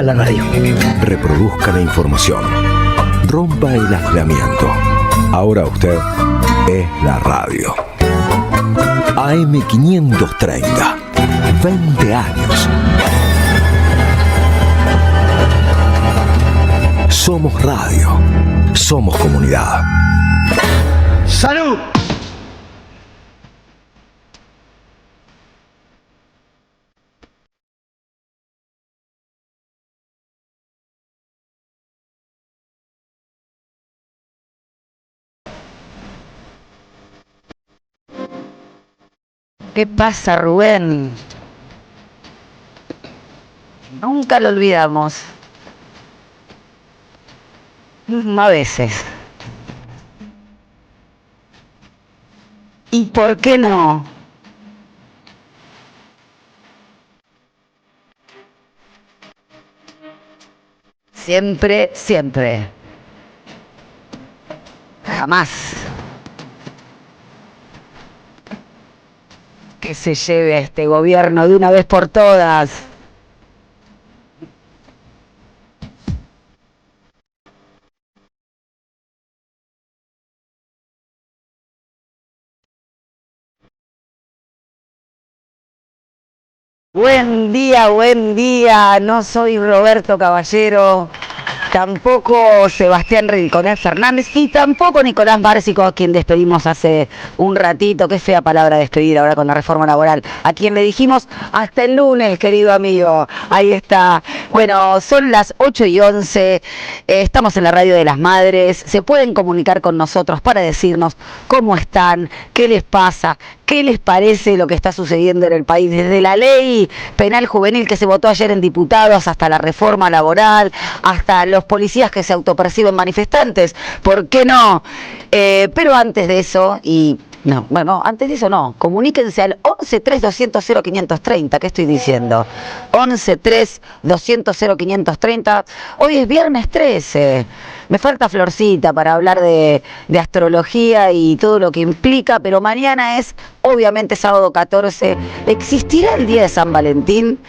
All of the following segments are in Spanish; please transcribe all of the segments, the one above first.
La radio. Reproduzca la información. Rompa el aislamiento. Ahora usted es la radio. AM530. 20 años. Somos radio. Somos comunidad. ¡Salud! ¿Qué pasa, Rubén? Nunca lo olvidamos. A veces. ¿Y por qué no? Siempre, siempre. Jamás. Que se lleve a este gobierno de una vez por todas. Buen día. No soy Roberto Caballero, tampoco Sebastián Ridiconel Fernández y tampoco Nicolás Bárcico, a quien despedimos hace un ratito. Qué fea palabra despedir ahora con la reforma laboral. A quien le dijimos hasta el lunes, querido amigo. Ahí está. Bueno, son las 8:11. Estamos en la Radio de las Madres. Se pueden comunicar con nosotros para decirnos cómo están, qué les pasa, qué les parece lo que está sucediendo en el país, desde la ley penal juvenil que se votó ayer en diputados hasta la reforma laboral, hasta los policías que se autoperciben manifestantes. ¿Por qué no? Pero antes de eso, comuníquense al 11-3-200-0530. ¿Qué estoy diciendo? 11-3-200-0530. Hoy es viernes 13. Me falta Florcita para hablar de astrología y todo lo que implica, pero mañana es, obviamente, sábado 14. ¿Existirá el día de San Valentín?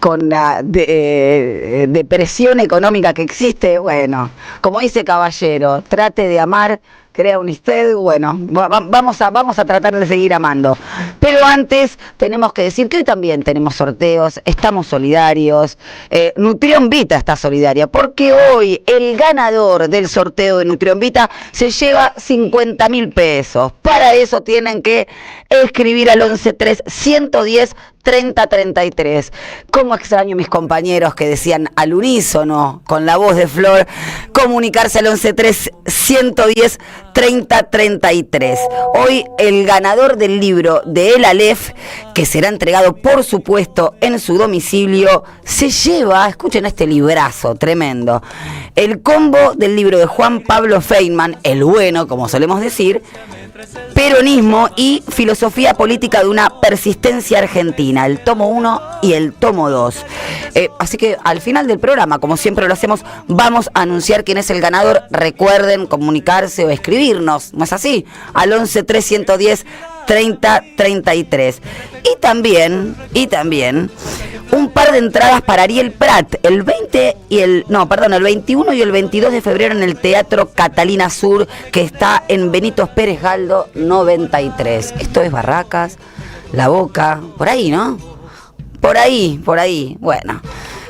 Con la depresión económica que existe, bueno, como dice Caballero, trate de amar, crea un usted, bueno, vamos a tratar de seguir amando. Pero antes tenemos que decir que hoy también tenemos sorteos, estamos solidarios, Nutrión Vita está solidaria, porque hoy el ganador del sorteo de Nutrión Vita se lleva 50.000 pesos. Para eso tienen que escribir al 11-3-110-3033. Cómo extraño a mis compañeros que decían al unísono, con la voz de Flor, comunicarse al 11-3-110-3033. Hoy el ganador del libro de El Aleph, que será entregado por supuesto en su domicilio, se lleva, escuchen este librazo tremendo, el combo del libro de Juan Pablo Feynman, el bueno, como solemos decir, Peronismo y filosofía política de una persistencia argentina, el tomo 1 y el tomo 2. Así que al final del programa, como siempre lo hacemos, vamos a anunciar quién es el ganador. Recuerden comunicarse o escribirnos, ¿no es así? Al 11-3-110-3033. Y también un par de entradas para Ariel Prat, el 21 y el 22 de febrero en el Teatro Catalina Sur, que está en Benito Pérez Galdo 93. Esto es Barracas, La Boca, por ahí, ¿no? Por ahí. Bueno,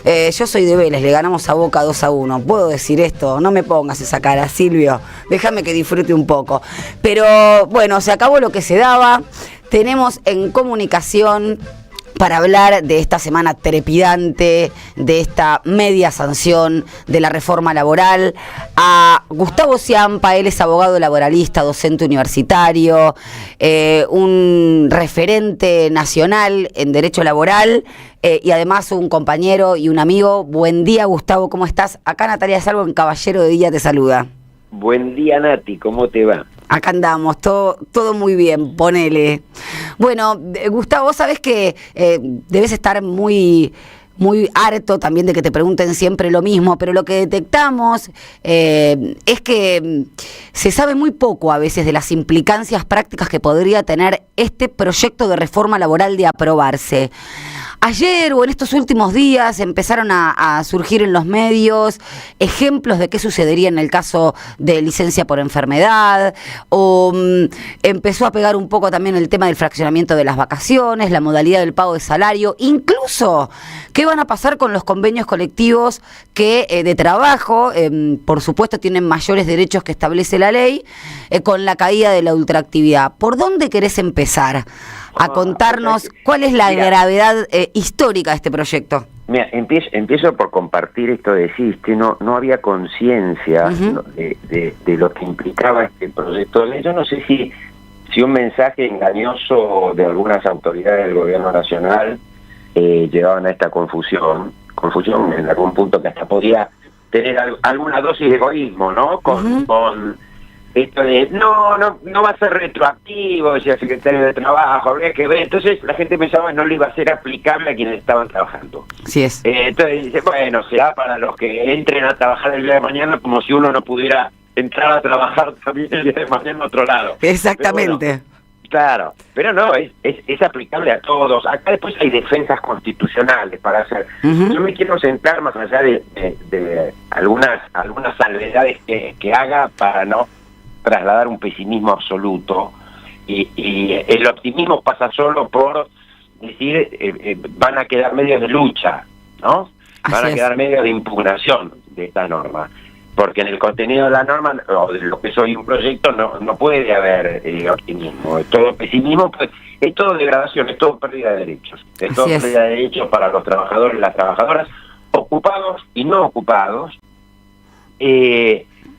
yo soy de Vélez, le ganamos a Boca 2-1. ¿Puedo decir esto? No me pongas esa cara, Silvio. Déjame que disfrute un poco. Pero bueno, se acabó lo que se daba. Tenemos en comunicación, para hablar de esta semana trepidante, de esta media sanción de la reforma laboral, a Gustavo Ciampa. Él es abogado laboralista, docente universitario, un referente nacional en derecho laboral, y además un compañero y un amigo. Buen día, Gustavo, ¿cómo estás? Acá Natalia Salvo en Caballero de Día te saluda. Buen día, Nati, ¿cómo te va? Acá andamos, todo muy bien, ponele. Bueno, Gustavo, vos sabés que debes estar muy harto también de que te pregunten siempre lo mismo, pero lo que detectamos es que se sabe muy poco a veces de las implicancias prácticas que podría tener este proyecto de reforma laboral de aprobarse. Ayer o en estos últimos días empezaron a surgir en los medios ejemplos de qué sucedería en el caso de licencia por enfermedad, o empezó a pegar un poco también el tema del fraccionamiento de las vacaciones, la modalidad del pago de salario, incluso qué van a pasar con los convenios colectivos que de trabajo, por supuesto, tienen mayores derechos que establece la ley, con la caída de la ultraactividad. ¿Por dónde querés empezar a contarnos cuál es la gravedad histórica de este proyecto? Mira, empiezo por compartir esto de decís que no había conciencia de lo que implicaba este proyecto de ley. Yo no sé si un mensaje engañoso de algunas autoridades del gobierno nacional llevaban a esta confusión en algún punto que hasta podía tener alguna dosis de egoísmo, ¿no? Con esto de no va a ser retroactivo, decía el secretario de Trabajo, habría que ver. Entonces la gente pensaba que no le iba a ser aplicable a quienes estaban trabajando. Así es. Entonces dice, bueno, será para los que entren a trabajar el día de mañana, como si uno no pudiera entrar a trabajar también el día de mañana en otro lado. Exactamente. Pero bueno, claro, pero no, es aplicable a todos. Acá después hay defensas constitucionales para hacer. Yo me quiero centrar más allá de algunas salvedades que haga para no trasladar un pesimismo absoluto, y el optimismo pasa solo por decir van a quedar medios de lucha, ¿no? Van a quedar medios de impugnación de esta norma, porque en el contenido de la norma o de lo que es hoy un proyecto no puede haber optimismo, es todo pesimismo, pues, es todo degradación, es todo pérdida de derechos, es todo pérdida de derechos para los trabajadores y las trabajadoras, ocupados y no ocupados,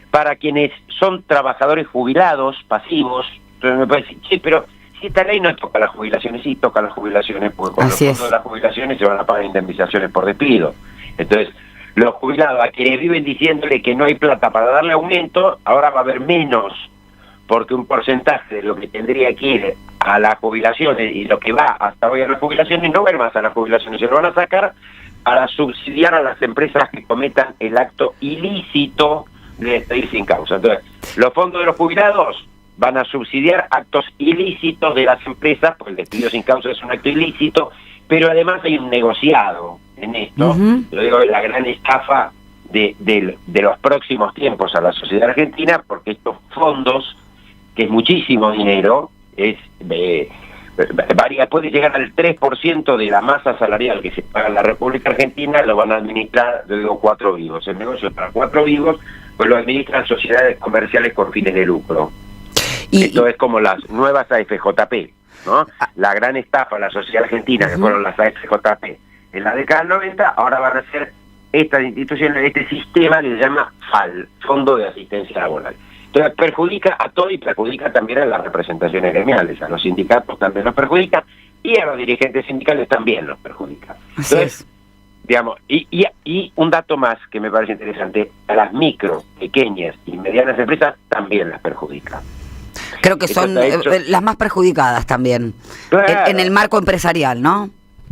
para quienes son trabajadores jubilados, pasivos. Entonces me puede decir, sí, pero si esta ley no toca las jubilaciones, sí toca las jubilaciones, porque con los fondos de las jubilaciones se van a pagar indemnizaciones por despido. Entonces, los jubilados a quienes viven diciéndole que no hay plata para darle aumento, ahora va a haber menos, porque un porcentaje de lo que tendría que ir a las jubilaciones y lo que va hasta hoy a las jubilaciones no va a ir más a las jubilaciones, se lo van a sacar para subsidiar a las empresas que cometan el acto ilícito de despedir sin causa. Entonces, los fondos de los jubilados van a subsidiar actos ilícitos de las empresas, porque el despido sin causa es un acto ilícito, pero además hay un negociado en esto. Lo digo, la gran estafa de los próximos tiempos a la sociedad argentina, porque estos fondos, que es muchísimo dinero, puede llegar al 3% de la masa salarial que se paga en la República Argentina, lo van a administrar, yo digo, 4 vivos. El negocio es para 4 vivos, pues lo administran sociedades comerciales con fines de lucro. Esto es como las nuevas AFJP, ¿no? La gran estafa a la sociedad argentina, que fueron las AFJP en la década del 90, ahora van a ser estas instituciones, este sistema que se llama FAL, Fondo de Asistencia Laboral. Entonces perjudica a todo y perjudica también a las representaciones gremiales, a los sindicatos también los perjudica y a los dirigentes sindicales también los perjudica. Entonces, digamos, y un dato más que me parece interesante, a las micro, pequeñas y medianas empresas también las perjudica. Creo que son las más perjudicadas también, claro, en el marco empresarial, ¿no?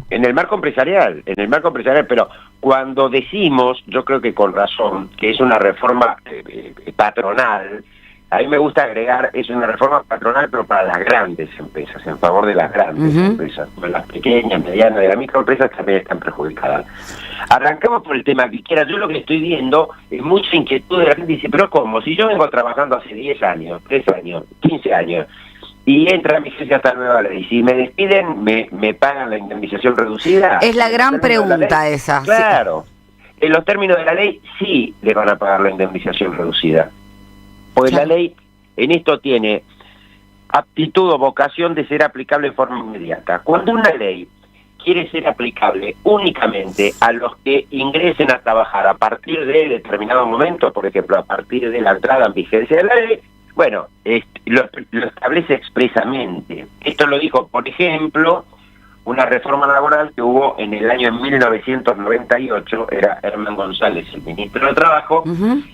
En el marco empresarial, pero cuando decimos, yo creo que con razón, que es una reforma patronal, a mí me gusta agregar, es una reforma patronal, pero para las grandes empresas, en favor de las grandes empresas. Las pequeñas, medianas, de las microempresas también están perjudicadas. Arrancamos por el tema que quiera. Yo lo que estoy viendo es mucha inquietud de la gente. Dice, pero ¿cómo? Si yo vengo trabajando hace 10 años, 13 años, 15 años, y entra mi vigencia esta nueva ley, si me despiden, ¿me pagan la indemnización reducida? Es la gran pregunta esa. Claro. En los términos de la ley, sí le van a pagar la indemnización reducida. Pues la ley en esto tiene aptitud o vocación de ser aplicable en forma inmediata. Cuando una ley quiere ser aplicable únicamente a los que ingresen a trabajar a partir de determinado momento, por ejemplo, a partir de la entrada en vigencia de la ley, bueno, lo establece expresamente. Esto lo dijo, por ejemplo, una reforma laboral que hubo en el año 1998, era Herman González el ministro de Trabajo,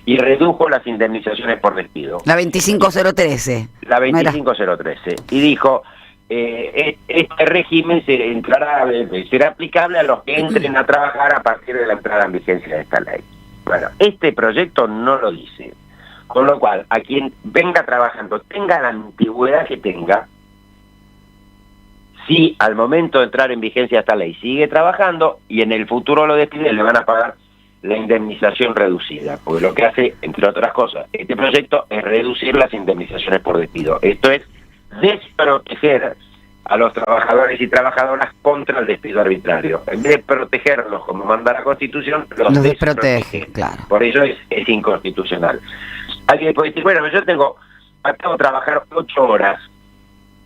y redujo las indemnizaciones por despido. La 25013. La 25013. Y dijo, este régimen será aplicable a los que entren a trabajar a partir de la entrada en vigencia de esta ley. Bueno, este proyecto no lo dice. Con lo cual, a quien venga trabajando, tenga la antigüedad que tenga, Si al momento de entrar en vigencia esta ley sigue trabajando y en el futuro lo despiden, le van a pagar la indemnización reducida, porque lo que hace, entre otras cosas, este proyecto es reducir las indemnizaciones por despido. Esto es desproteger a los trabajadores y trabajadoras contra el despido arbitrario. En vez de protegerlos como manda la Constitución, los desprotege. Claro. Por eso es inconstitucional. Alguien puede decir, bueno, yo acabo de trabajar 8 horas.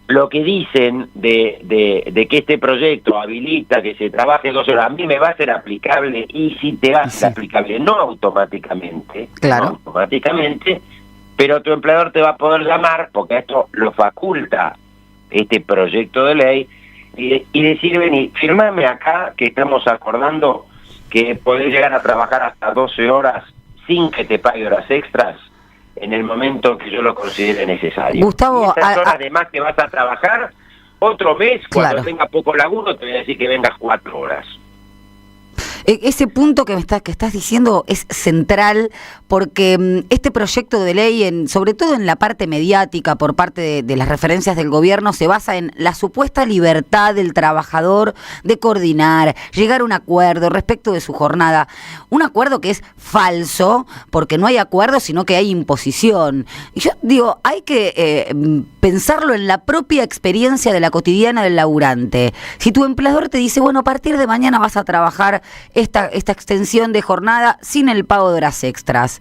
Lo que dicen de que este proyecto habilita que se trabaje 12 horas, a mí me va a ser aplicable, y si te va a ser aplicable, no automáticamente, claro, no automáticamente, pero tu empleador te va a poder llamar, porque esto lo faculta este proyecto de ley, y decir, vení, firmame acá que estamos acordando que podés llegar a trabajar hasta 12 horas sin que te pague horas extras, en el momento que yo lo considere necesario. Gustavo, y esas horas además que vas a trabajar otro mes, cuando tenga poco laburo, te voy a decir que vengas 4 horas. Ese punto que estás diciendo es central, porque este proyecto de ley, sobre todo en la parte mediática, por parte de las referencias del gobierno, se basa en la supuesta libertad del trabajador de coordinar, llegar a un acuerdo respecto de su jornada. Un acuerdo que es falso, porque no hay acuerdo, sino que hay imposición. Y yo digo, hay que pensarlo en la propia experiencia de la cotidiana del laburante. Si tu empleador te dice, bueno, a partir de mañana vas a trabajar esta extensión de jornada sin el pago de horas extras,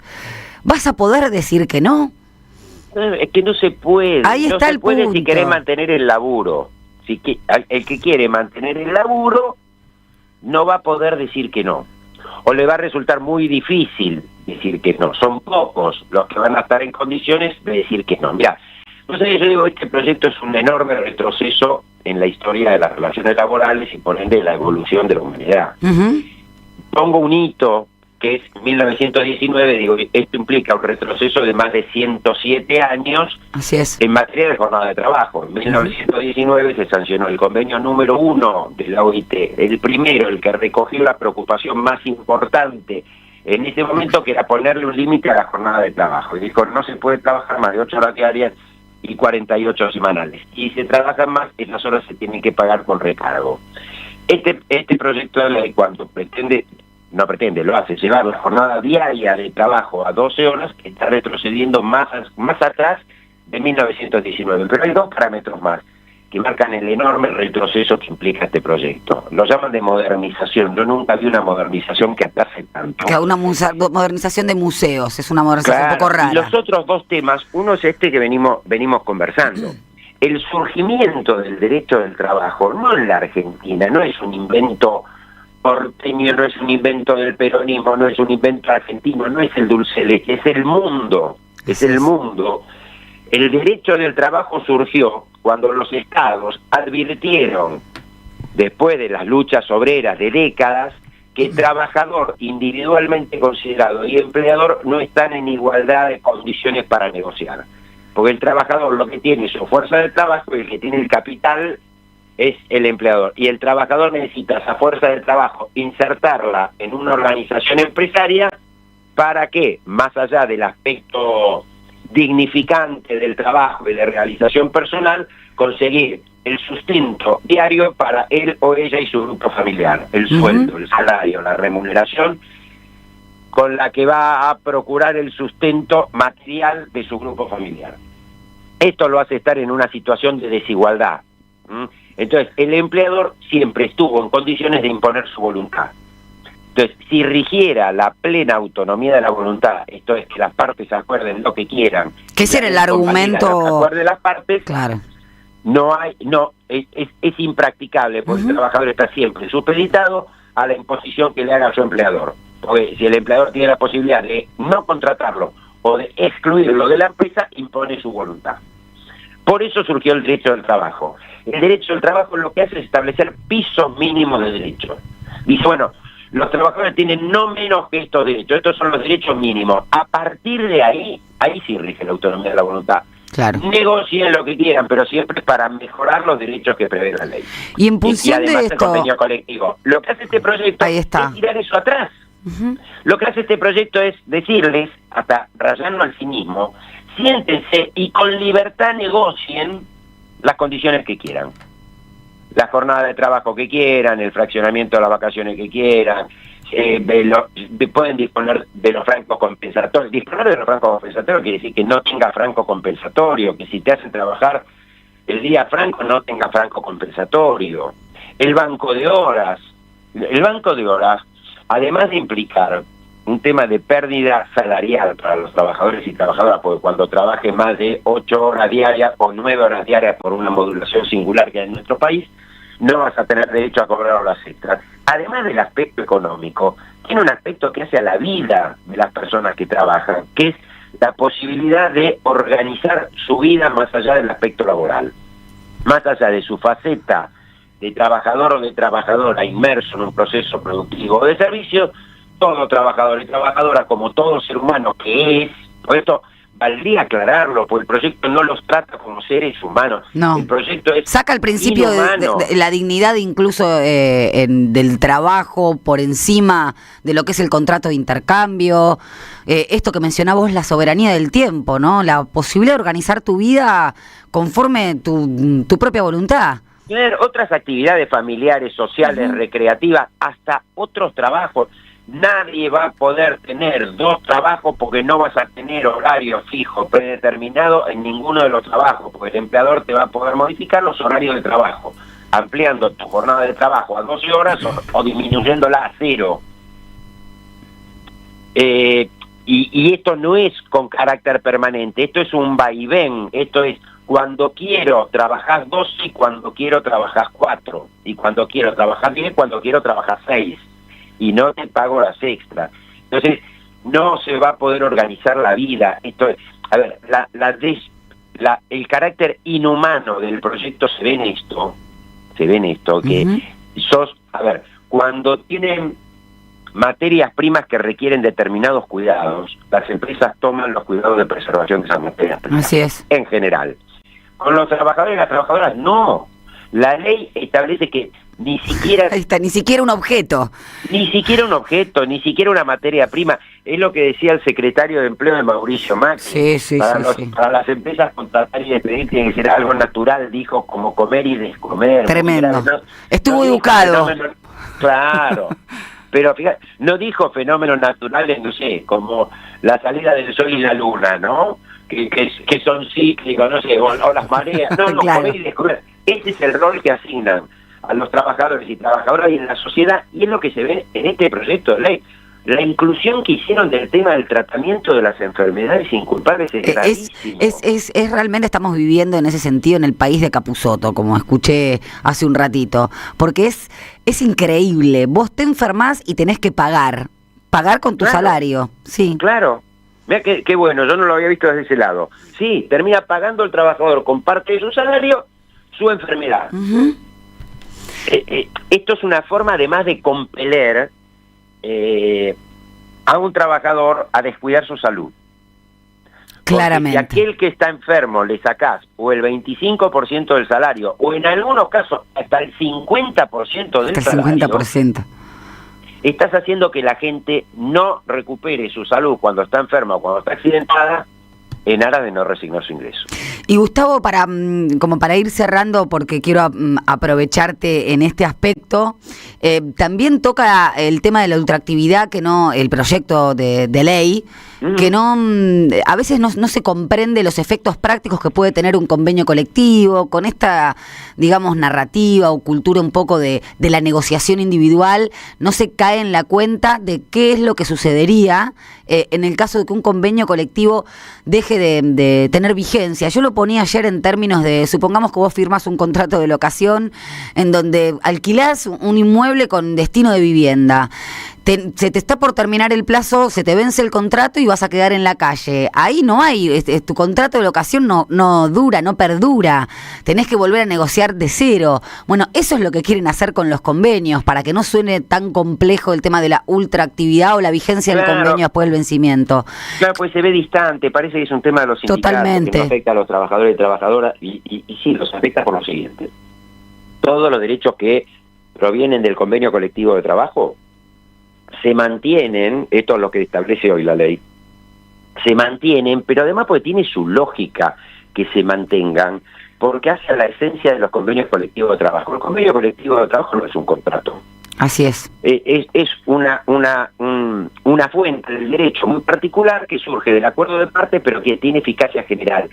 ¿vas a poder decir que no? Es que no se puede. Ahí está el punto. Si querés mantener el laburo. El que quiere mantener el laburo no va a poder decir que no. O le va a resultar muy difícil decir que no. Son pocos los que van a estar en condiciones de decir que no. Mirá, entonces yo digo, este proyecto es un enorme retroceso en la historia de las relaciones laborales y por ende la evolución de la humanidad. Uh-huh. Pongo un hito que es 1919, digo, esto implica un retroceso de más de 107 años. Así es. En materia de jornada de trabajo. En 1919 se sancionó el convenio número 1 de la OIT, el primero, el que recogió la preocupación más importante en ese momento, que era ponerle un límite a la jornada de trabajo. Y dijo, no se puede trabajar más de 8 horas diarias y 48 semanales. Y si se trabajan más, esas horas se tienen que pagar con recargo. Este proyecto de ley, cuando lo hace llevar la jornada diaria de trabajo a 12 horas, está retrocediendo más atrás de 1919. Pero hay 2 parámetros más que marcan el enorme retroceso que implica este proyecto. Lo llaman de modernización. Yo nunca vi una modernización que atrase tanto. Una modernización de museos, es una modernización un poco rara. Y los otros 2 temas, uno es este que venimos conversando. El surgimiento del derecho del trabajo, no en la Argentina, no es un invento porteño, no es un invento del peronismo, no es un invento argentino, no es el dulce de leche, es el mundo, el mundo. El derecho del trabajo surgió cuando los estados advirtieron, después de las luchas obreras de décadas, que trabajador individualmente considerado y empleador no están en igualdad de condiciones para negociar. Porque el trabajador lo que tiene es su fuerza de trabajo y el que tiene el capital es el empleador. Y el trabajador necesita esa fuerza de trabajo, insertarla en una organización empresaria para que, más allá del aspecto dignificante del trabajo y de realización personal, conseguir el sustento diario para él o ella y su grupo familiar, el sueldo, el salario, la remuneración con la que va a procurar el sustento material de su grupo familiar. Esto lo hace estar en una situación de desigualdad. Entonces, el empleador siempre estuvo en condiciones de imponer su voluntad. Entonces, si rigiera la plena autonomía de la voluntad, esto es que las partes acuerden lo que quieran, que ese era el argumento, acuerden las partes, claro, es impracticable, porque el trabajador está siempre supeditado a la imposición que le haga su empleador. Porque si el empleador tiene la posibilidad de no contratarlo o de excluirlo de la empresa, impone su voluntad. Por eso surgió el derecho del trabajo. El derecho del trabajo lo que hace es establecer pisos mínimos de derechos. Dice, bueno, los trabajadores tienen no menos que estos derechos. Estos son los derechos mínimos. A partir de ahí sí rige la autonomía de la voluntad. Claro. Negocien lo que quieran, pero siempre para mejorar los derechos que prevé la ley. Y en función y además de esto, el convenio colectivo. Lo que hace este proyecto es tirar eso atrás. Lo que hace este proyecto es decirles, hasta rayando al cinismo, siéntense y con libertad negocien las condiciones que quieran. la jornada de trabajo que quieran, el fraccionamiento de las vacaciones que quieran, pueden disponer de los francos compensatorios. Disponer de los francos compensatorios quiere decir que no tenga franco compensatorio, que si te hacen trabajar el día franco no tenga franco compensatorio. El banco de horas, además de implicar un tema de pérdida salarial para los trabajadores y trabajadoras, porque cuando trabajes más de 8 horas diarias o 9 horas diarias por una modulación singular que hay en nuestro país, no vas a tener derecho a cobrar horas extras. Además del aspecto económico, tiene un aspecto que hace a la vida de las personas que trabajan, que es la posibilidad de organizar su vida más allá del aspecto laboral, más allá de su faceta de trabajador o de trabajadora inmerso en un proceso productivo o de servicio. Todo trabajador y trabajadora, como todo ser humano que es, por esto valdría aclararlo, porque el proyecto no los trata como seres humanos. No. El proyecto es saca el principio de la dignidad incluso del trabajo por encima de lo que es el contrato de intercambio. Esto que mencionabas vos, la soberanía del tiempo, ¿no? La posibilidad de organizar tu vida conforme tu propia voluntad. Tener otras actividades familiares, sociales, recreativas, hasta otros trabajos. Nadie va a poder tener 2 trabajos porque no vas a tener horario fijo, predeterminado en ninguno de los trabajos, porque el empleador te va a poder modificar los horarios de trabajo, ampliando tu jornada de trabajo a 12 horas o disminuyéndola a 0. Y esto no es con carácter permanente, esto es un vaivén, esto es cuando quiero trabajar 12 y cuando quiero trabajar 4, y cuando quiero trabajar 10, cuando quiero trabajar 6. Y no te pago las extras. Entonces, no se va a poder organizar la vida. Esto es, a ver, el carácter inhumano del proyecto se ve en esto, que cuando tienen materias primas que requieren determinados cuidados, las empresas toman los cuidados de preservación de esas materias primas. Así es. En general. Con los trabajadores y las trabajadoras, no. La ley establece que ni siquiera... Ahí está, ni siquiera un objeto. Ni siquiera un objeto, ni siquiera una materia prima. Es lo que decía el secretario de Empleo de Mauricio Macri. Sí. Para las empresas contratar y despedir tiene que ser algo natural, dijo, como comer y descomer. Tremendo. Estuvo educado. Claro. Pero fíjate, no dijo fenómenos naturales, no sé, como la salida del sol y la luna, ¿no? Que son cíclicos, no sé, o las mareas. No, claro. Comer y descomer. Ese es el rol que asignan a los trabajadores y trabajadoras y en la sociedad, y es lo que se ve en este proyecto de ley. La inclusión que hicieron del tema del tratamiento de las enfermedades inculpables es gravísimo. Es realmente estamos viviendo en ese sentido en el país de Capusotto, como escuché hace un ratito, porque es increíble. Vos te enfermás y tenés que pagar con tu salario. Sí. Claro. Mira qué bueno, yo no lo había visto desde ese lado. Sí, termina pagando el trabajador con parte de su salario su enfermedad. Esto es una forma además de compeler a un trabajador a descuidar su salud. Claramente. Porque si aquel que está enfermo le sacás o el 25% del salario, o en algunos casos hasta el 50% del salario, 50%. Estás haciendo que la gente no recupere su salud cuando está enferma o cuando está accidentada, en aras de no resignar su ingreso. Y Gustavo, como para ir cerrando, porque quiero aprovecharte en este aspecto, también toca el tema de la ultraactividad, que no, el proyecto de ley, que no, a veces no se comprende los efectos prácticos que puede tener un convenio colectivo, con esta, digamos, narrativa o cultura un poco de la negociación individual, no se cae en la cuenta de qué es lo que sucedería en el caso de que un convenio colectivo deje de tener vigencia. Yo lo ponía ayer en términos de, supongamos que vos firmás un contrato de locación en donde alquilás un inmueble con destino de vivienda. Se te está por terminar el plazo, se te vence el contrato y vas a quedar en la calle. Ahí no hay, tu contrato de locación no dura, no perdura. Tenés que volver a negociar de cero. Bueno, eso es lo que quieren hacer con los convenios, para que no suene tan complejo el tema de la ultraactividad o la vigencia del convenio después del vencimiento. Claro, pues se ve distante, parece que es un tema de los sindicatos. Totalmente. Que no afecta a los trabajadores y trabajadoras, y sí, los afecta por lo siguiente. Todos los derechos que provienen del convenio colectivo de trabajo se mantienen, esto es lo que establece hoy la ley, se mantienen, pero además porque tiene su lógica que se mantengan, porque hace a la esencia de los convenios colectivos de trabajo. El convenio colectivo de trabajo no es un contrato. Así es. Es una fuente del derecho muy particular que surge del acuerdo de parte, pero que tiene eficacia general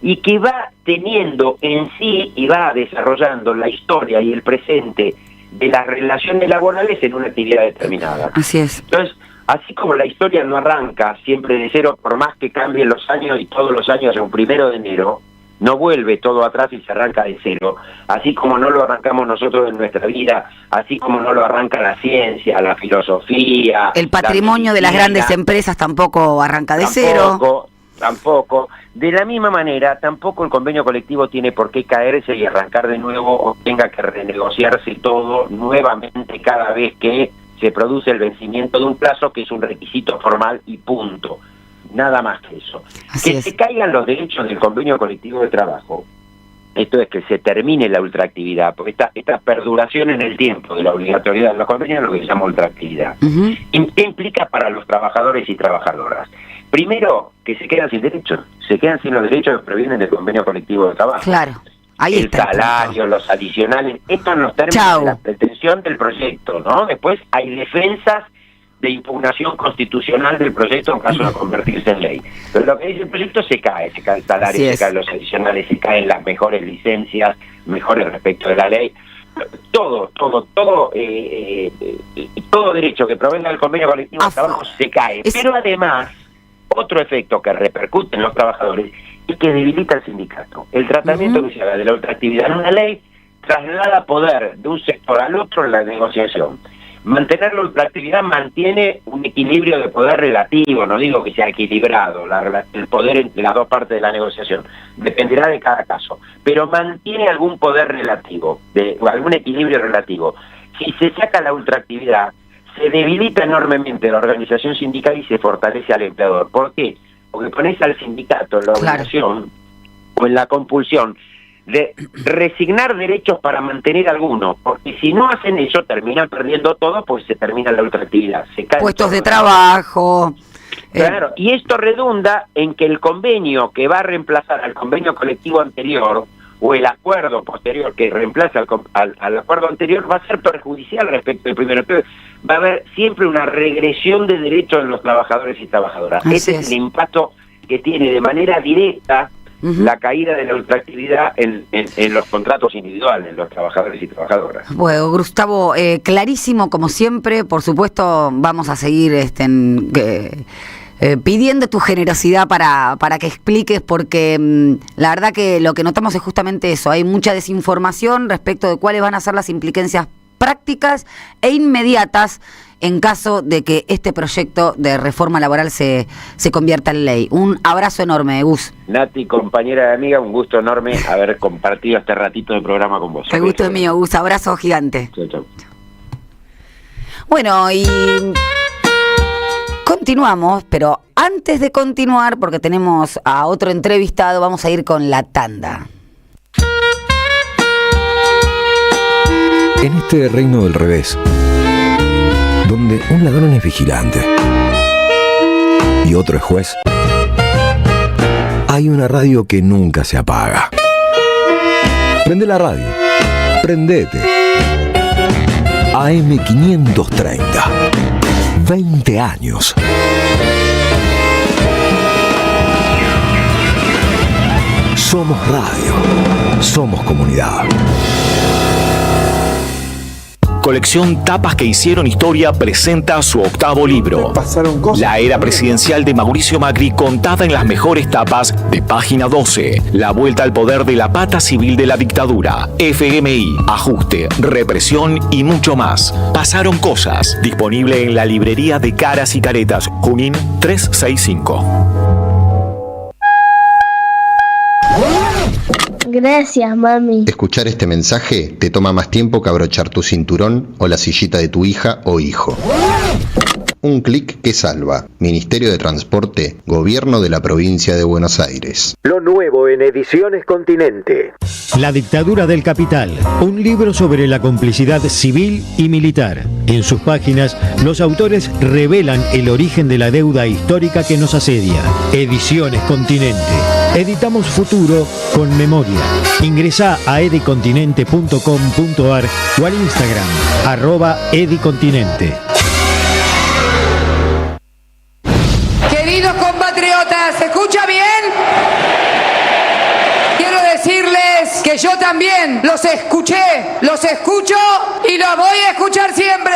y que va teniendo en sí y va desarrollando la historia y el presente de las relaciones laborales en una actividad determinada. Así es. Entonces, así como la historia no arranca siempre de cero, por más que cambien los años y todos los años en un 1 de enero, no vuelve todo atrás y se arranca de cero, así como no lo arrancamos nosotros en nuestra vida, así como no lo arranca la ciencia, la filosofía. El patrimonio de las grandes empresas tampoco arranca de cero. Tampoco. De la misma manera, tampoco el convenio colectivo tiene por qué caerse y arrancar de nuevo o tenga que renegociarse todo nuevamente cada vez que se produce el vencimiento de un plazo, que es un requisito formal y punto. Nada más que eso. Así que es. se caigan los derechos del convenio colectivo de trabajo. Esto es que se termine la ultraactividad, porque esta perduración en el tiempo de la obligatoriedad de los convenios es lo que se llama ultraactividad. ¿Qué implica para los trabajadores y trabajadoras? Primero, que se quedan sin derechos, se quedan sin los derechos que provienen del convenio colectivo de trabajo. Claro, ahí el está. salario, los adicionales, esto en los términos de la pretensión del proyecto, ¿no? Después hay defensas de impugnación constitucional del proyecto en caso de convertirse en ley. Pero lo que dice el proyecto se cae el salario, se caen los adicionales, se caen las mejores licencias, mejores respecto de la ley. Todo derecho que provenga del convenio colectivo de trabajo se cae. Pero además, otro efecto que repercute en los trabajadores es que debilita el sindicato. El tratamiento que se haga de la ultraactividad en una ley traslada poder de un sector al otro en la negociación. Mantener la ultraactividad mantiene un equilibrio de poder relativo, no digo que sea equilibrado, el poder entre las dos partes de la negociación, dependerá de cada caso, pero mantiene algún poder relativo, algún equilibrio relativo. Si se saca la ultraactividad, se debilita enormemente la organización sindical y se fortalece al empleador. ¿Por qué? Porque pones al sindicato en la obligación o en la compulsión de resignar derechos para mantener algunos, porque si no hacen eso terminan perdiendo todo, pues se termina la ultraactividad. Se cae puestos de trabajo. Claro, y esto redunda en que el convenio que va a reemplazar al convenio colectivo anterior o el acuerdo posterior que reemplaza al acuerdo anterior va a ser perjudicial respecto del primero. Entonces, va a haber siempre una regresión de derechos en los trabajadores y trabajadoras. Ese es el impacto que tiene de manera directa la caída de la ultraactividad en los contratos individuales, los trabajadores y trabajadoras. Bueno, Gustavo, clarísimo como siempre. Por supuesto, vamos a seguir pidiendo tu generosidad para que expliques, porque la verdad que lo que notamos es justamente eso. Hay mucha desinformación respecto de cuáles van a ser las implicancias prácticas e inmediatas en caso de que este proyecto de reforma laboral se convierta en ley. Un abrazo enorme, Gus. Nati, compañera y amiga, un gusto enorme haber compartido este ratito de programa con vos. El gusto es mío, Gus. Abrazo gigante. Chau, chau. Bueno, y continuamos, pero antes de continuar, porque tenemos a otro entrevistado, vamos a ir con la tanda. En este reino del revés, donde un ladrón es vigilante y otro es juez, hay una radio que nunca se apaga. Prende la radio, prendete. AM530, 20 años. Somos radio, somos comunidad. Colección Tapas que hicieron historia presenta su 8º libro. La era presidencial de Mauricio Macri contada en las mejores tapas de Página 12. La vuelta al poder de la pata civil de la dictadura. FMI, ajuste, represión y mucho más. Pasaron cosas. Disponible en la librería de Caras y Caretas, Junín 365. Gracias, mami. Escuchar este mensaje te toma más tiempo que abrochar tu cinturón o la sillita de tu hija o hijo. Un clic que salva. Ministerio de Transporte, Gobierno de la Provincia de Buenos Aires. Lo nuevo en Ediciones Continente. La dictadura del capital, un libro sobre la complicidad civil y militar. En sus páginas, los autores revelan el origen de la deuda histórica que nos asedia. Ediciones Continente. Editamos futuro con memoria. Ingresá a edicontinente.com.ar o al Instagram @edicontinente. Queridos compatriotas, ¿se escucha bien? Quiero decirles que yo también los escuché, los escucho y los voy a escuchar siempre.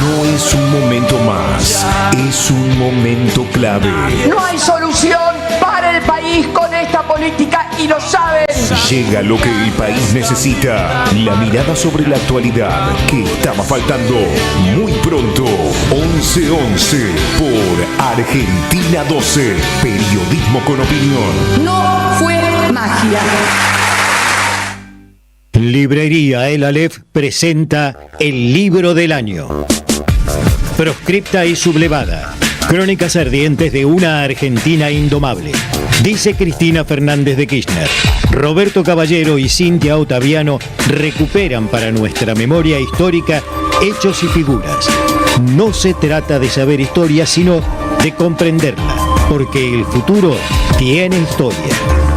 No es un momento más, es un momento clave. No hay solución para el país con esta política y lo saben. Llega lo que el país necesita, la mirada sobre la actualidad que estaba faltando. Muy pronto, 11:11 por Argentina 12, periodismo con opinión. No fue magia. Librería El Aleph presenta el libro del año. Proscripta y sublevada. Crónicas ardientes de una Argentina indomable. Dice Cristina Fernández de Kirchner. Roberto Caballero y Cintia Ottaviano recuperan para nuestra memoria histórica hechos y figuras. No se trata de saber historia, sino de comprenderla, porque el futuro tiene historia.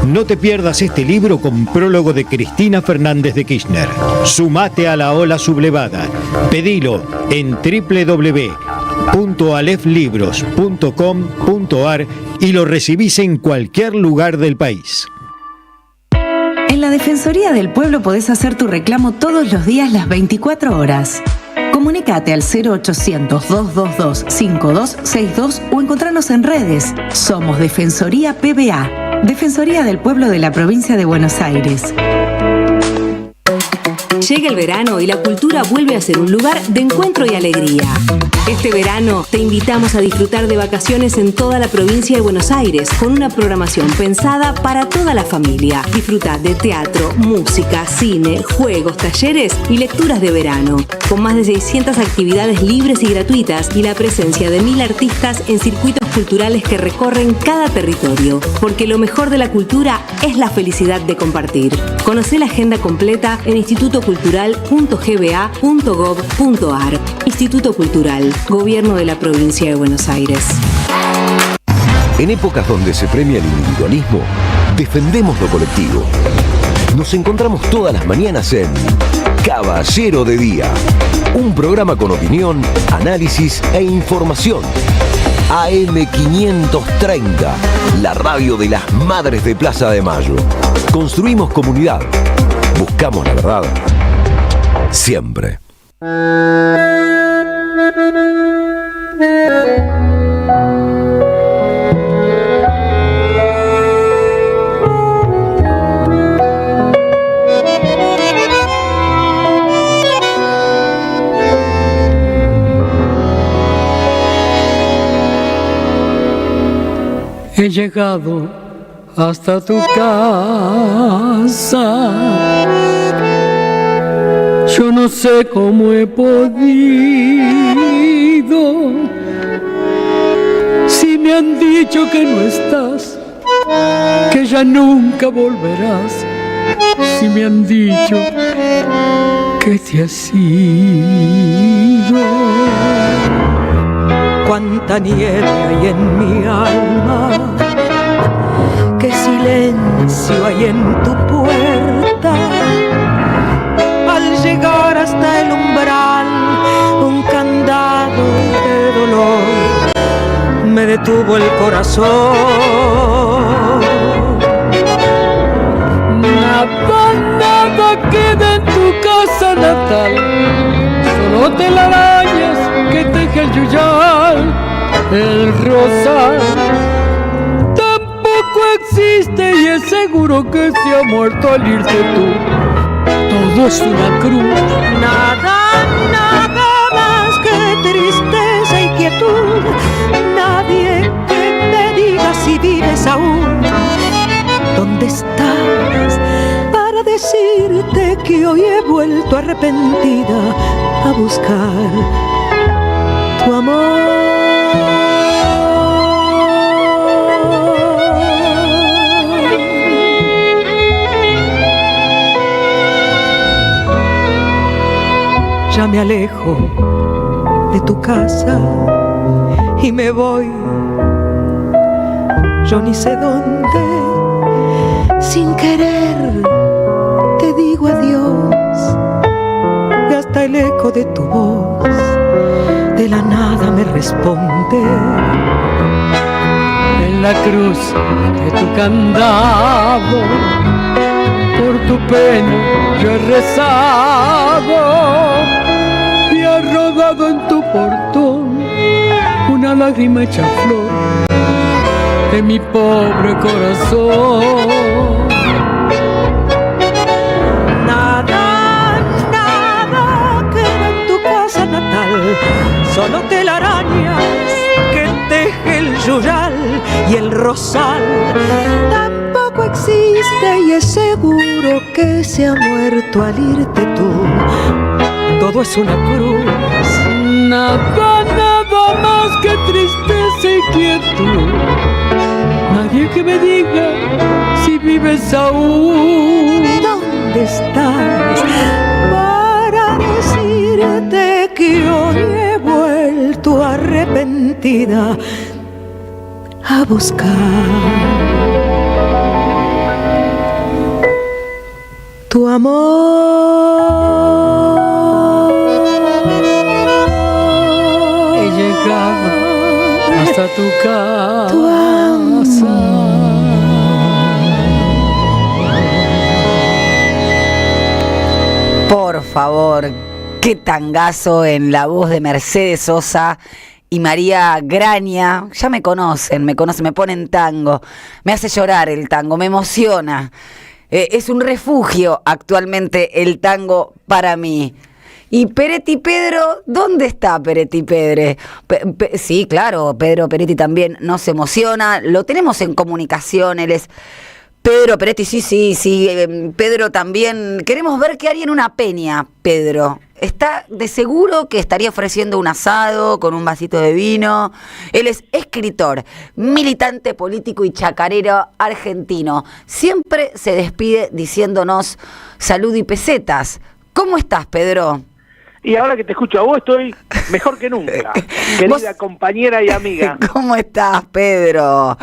No te pierdas este libro con prólogo de Cristina Fernández de Kirchner. Sumate a la ola sublevada. Pedilo en www.aleflibros.com.ar y lo recibís en cualquier lugar del país. En la Defensoría del Pueblo podés hacer tu reclamo todos los días las 24 horas. Comunicate al 0800-222-5262 o encontrarnos en redes. Somos Defensoría PBA, Defensoría del Pueblo de la Provincia de Buenos Aires. Llega el verano y la cultura vuelve a ser un lugar de encuentro y alegría. Este verano te invitamos a disfrutar de vacaciones en toda la provincia de Buenos Aires con una programación pensada para toda la familia. Disfruta de teatro, música, cine, juegos, talleres y lecturas de verano. Con más de 600 actividades libres y gratuitas y la presencia de 1000 artistas en circuitos culturales que recorren cada territorio. Porque lo mejor de la cultura es la felicidad de compartir. Conocé la agenda completa en institutocultural.gba.gov.ar. Instituto Cultural, Gobierno de la Provincia de Buenos Aires. En épocas donde se premia el individualismo, defendemos lo colectivo. Nos encontramos todas las mañanas en Caballero de Día, un programa con opinión, análisis e información. AM530, la radio de las Madres de Plaza de Mayo. Construimos comunidad. Buscamos la verdad. Siempre. He llegado hasta tu casa. Yo no sé cómo he podido. Si me han dicho que no estás, que ya nunca volverás. Si me han dicho que te has ido. Cuánta nieve hay en mi alma, qué silencio hay en tu puerta. Al llegar hasta el umbral, un candado de dolor me detuvo el corazón. Nada queda en tu casa natal, solo telarañas que teje el yuyal, el rosal. Tampoco existe y es seguro que se ha muerto al irte tú. Todo es una cruz. Nada más que tristeza y quietud. Nadie que me diga si vives aún. ¿Dónde estás? Para decirte que hoy he vuelto arrepentida a buscar tu amor. Ya me alejo de tu casa y me voy. yo ni sé dónde. Sin querer te digo adiós, y hasta el eco de tu voz de la nada me responde. En la cruz de tu candado, por tu pena yo he rezado, y ha rodado en tu portón una lágrima hecha flor de mi pobre corazón. Nada, nada queda en tu casa natal, solo telarañas que teje el yuyal y el rosal. Tampoco existe y es seguro que se ha muerto al irte tú. Todo es una cruz, nada, nada más que tristeza y quietud. Nadie que me diga si vives aún. ¿Dónde estás para decirte que hoy he vuelto arrepentida a buscar tu amor? He llegado hasta tu casa, tu Por favor, qué tangazo en la voz de Mercedes Sosa y María Graña. Ya me conocen, me ponen tango, me hace llorar el tango, me emociona. Es un refugio actualmente el tango para mí. Y Peretti Pedro, ¿dónde está Peretti Pedro? Sí, claro, Pedro Peretti también nos emociona, lo tenemos en comunicación, él es Pedro Peretti, sí, Pedro también. Queremos ver qué haría en una peña, Pedro. Está de seguro que estaría ofreciendo un asado con un vasito de vino. Él es escritor, militante político y chacarero argentino. Siempre se despide diciéndonos salud y pesetas. ¿Cómo estás, Pedro? Y ahora que te escucho a vos estoy mejor que nunca, querida compañera y amiga. ¿Cómo estás, Pedro?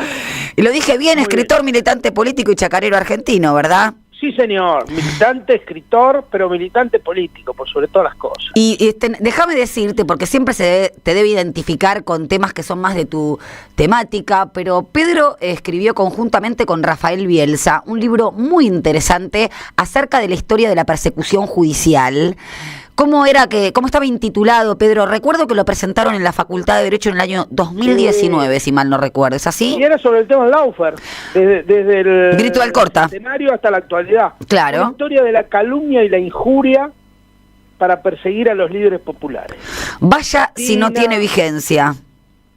Y lo dije bien, escritor, militante político y chacarero argentino, ¿verdad? Sí, señor, militante, escritor, pero militante político, por sobre todas las cosas. Y déjame decirte, porque siempre te debe identificar con temas que son más de tu temática, pero Pedro escribió conjuntamente con Rafael Bielsa un libro muy interesante acerca de la historia de la persecución judicial. ¿Cómo estaba intitulado, Pedro? Recuerdo que lo presentaron en la Facultad de Derecho en el año 2019, si mal no recuerdo, ¿es así? Y era sobre el tema Laufer, desde el Grito del Corta escenario hasta la actualidad. Claro. La historia de la calumnia y la injuria para perseguir a los líderes populares. Vaya si no tiene vigencia.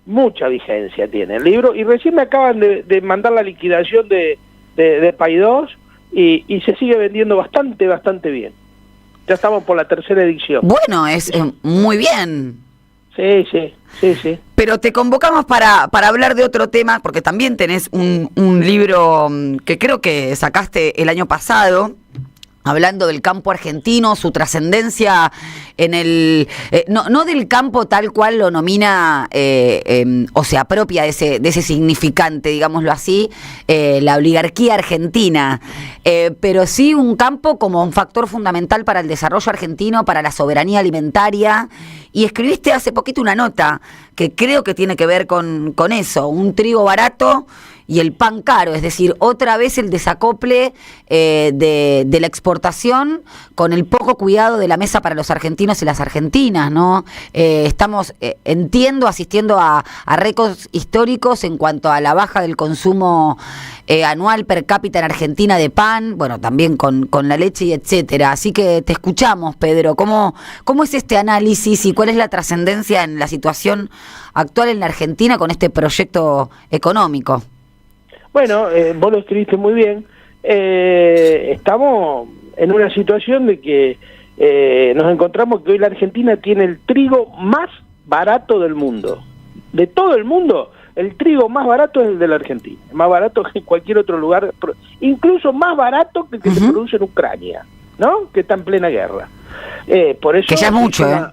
Mucha vigencia tiene el libro, y recién me acaban de mandar la liquidación de Paidós, y se sigue vendiendo bastante bien. Ya estamos por la tercera edición. Bueno, es muy bien. Sí. Pero te convocamos para hablar de otro tema, porque también tenés un libro que creo que sacaste el año pasado, hablando del campo argentino, su trascendencia en el... no del campo tal cual lo nomina o se apropia de ese significante, digámoslo así, la oligarquía argentina, pero sí un campo como un factor fundamental para el desarrollo argentino, para la soberanía alimentaria, y escribiste hace poquito una nota que creo que tiene que ver con eso, un trigo barato y el pan caro, es decir, otra vez el desacople de la exportación con el poco cuidado de la mesa para los argentinos y las argentinas, ¿no? Estamos, entiendo, asistiendo a récords históricos en cuanto a la baja del consumo anual per cápita en Argentina de pan, bueno, también con la leche y etcétera. Así que te escuchamos, Pedro. ¿Cómo es este análisis y cuál es la trascendencia en la situación actual en la Argentina con este proyecto económico? Bueno, vos lo escribiste muy bien. Estamos en una situación de que nos encontramos que hoy la Argentina tiene el trigo más barato del mundo. De todo el mundo, el trigo más barato es el de la Argentina. Más barato que en cualquier otro lugar, incluso más barato que el que se produce en Ucrania, ¿no? Que está en plena guerra. Por eso que ya es mucho,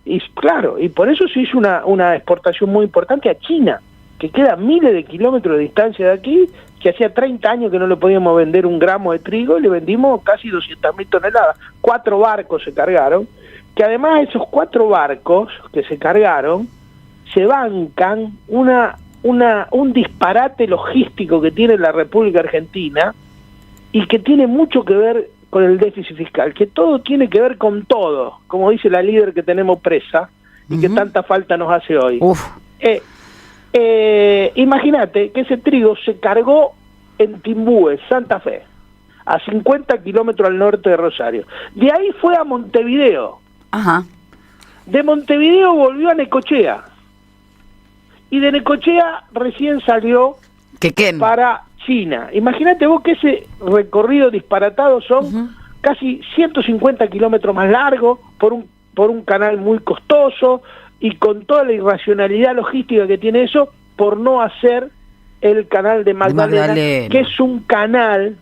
y claro, y por eso se hizo una exportación muy importante a China. que queda a miles de kilómetros de distancia de aquí, que hacía 30 años que no le podíamos vender un gramo de trigo y le vendimos casi 200.000 toneladas. 4 barcos se cargaron, que además esos 4 barcos que se cargaron se bancan un disparate logístico que tiene la República Argentina y que tiene mucho que ver con el déficit fiscal, que todo tiene que ver con todo, como dice la líder que tenemos presa y que tanta falta nos hace hoy. Imagínate que ese trigo se cargó en Timbúes, Santa Fe, a 50 kilómetros al norte de Rosario. De ahí fue a Montevideo. De Montevideo volvió a Necochea. Y de Necochea recién salió para China. Imagínate vos que ese recorrido disparatado son casi 150 kilómetros más largo por un canal muy costoso y con toda la irracionalidad logística que tiene eso por no hacer el canal de Magdalena, que es un canal,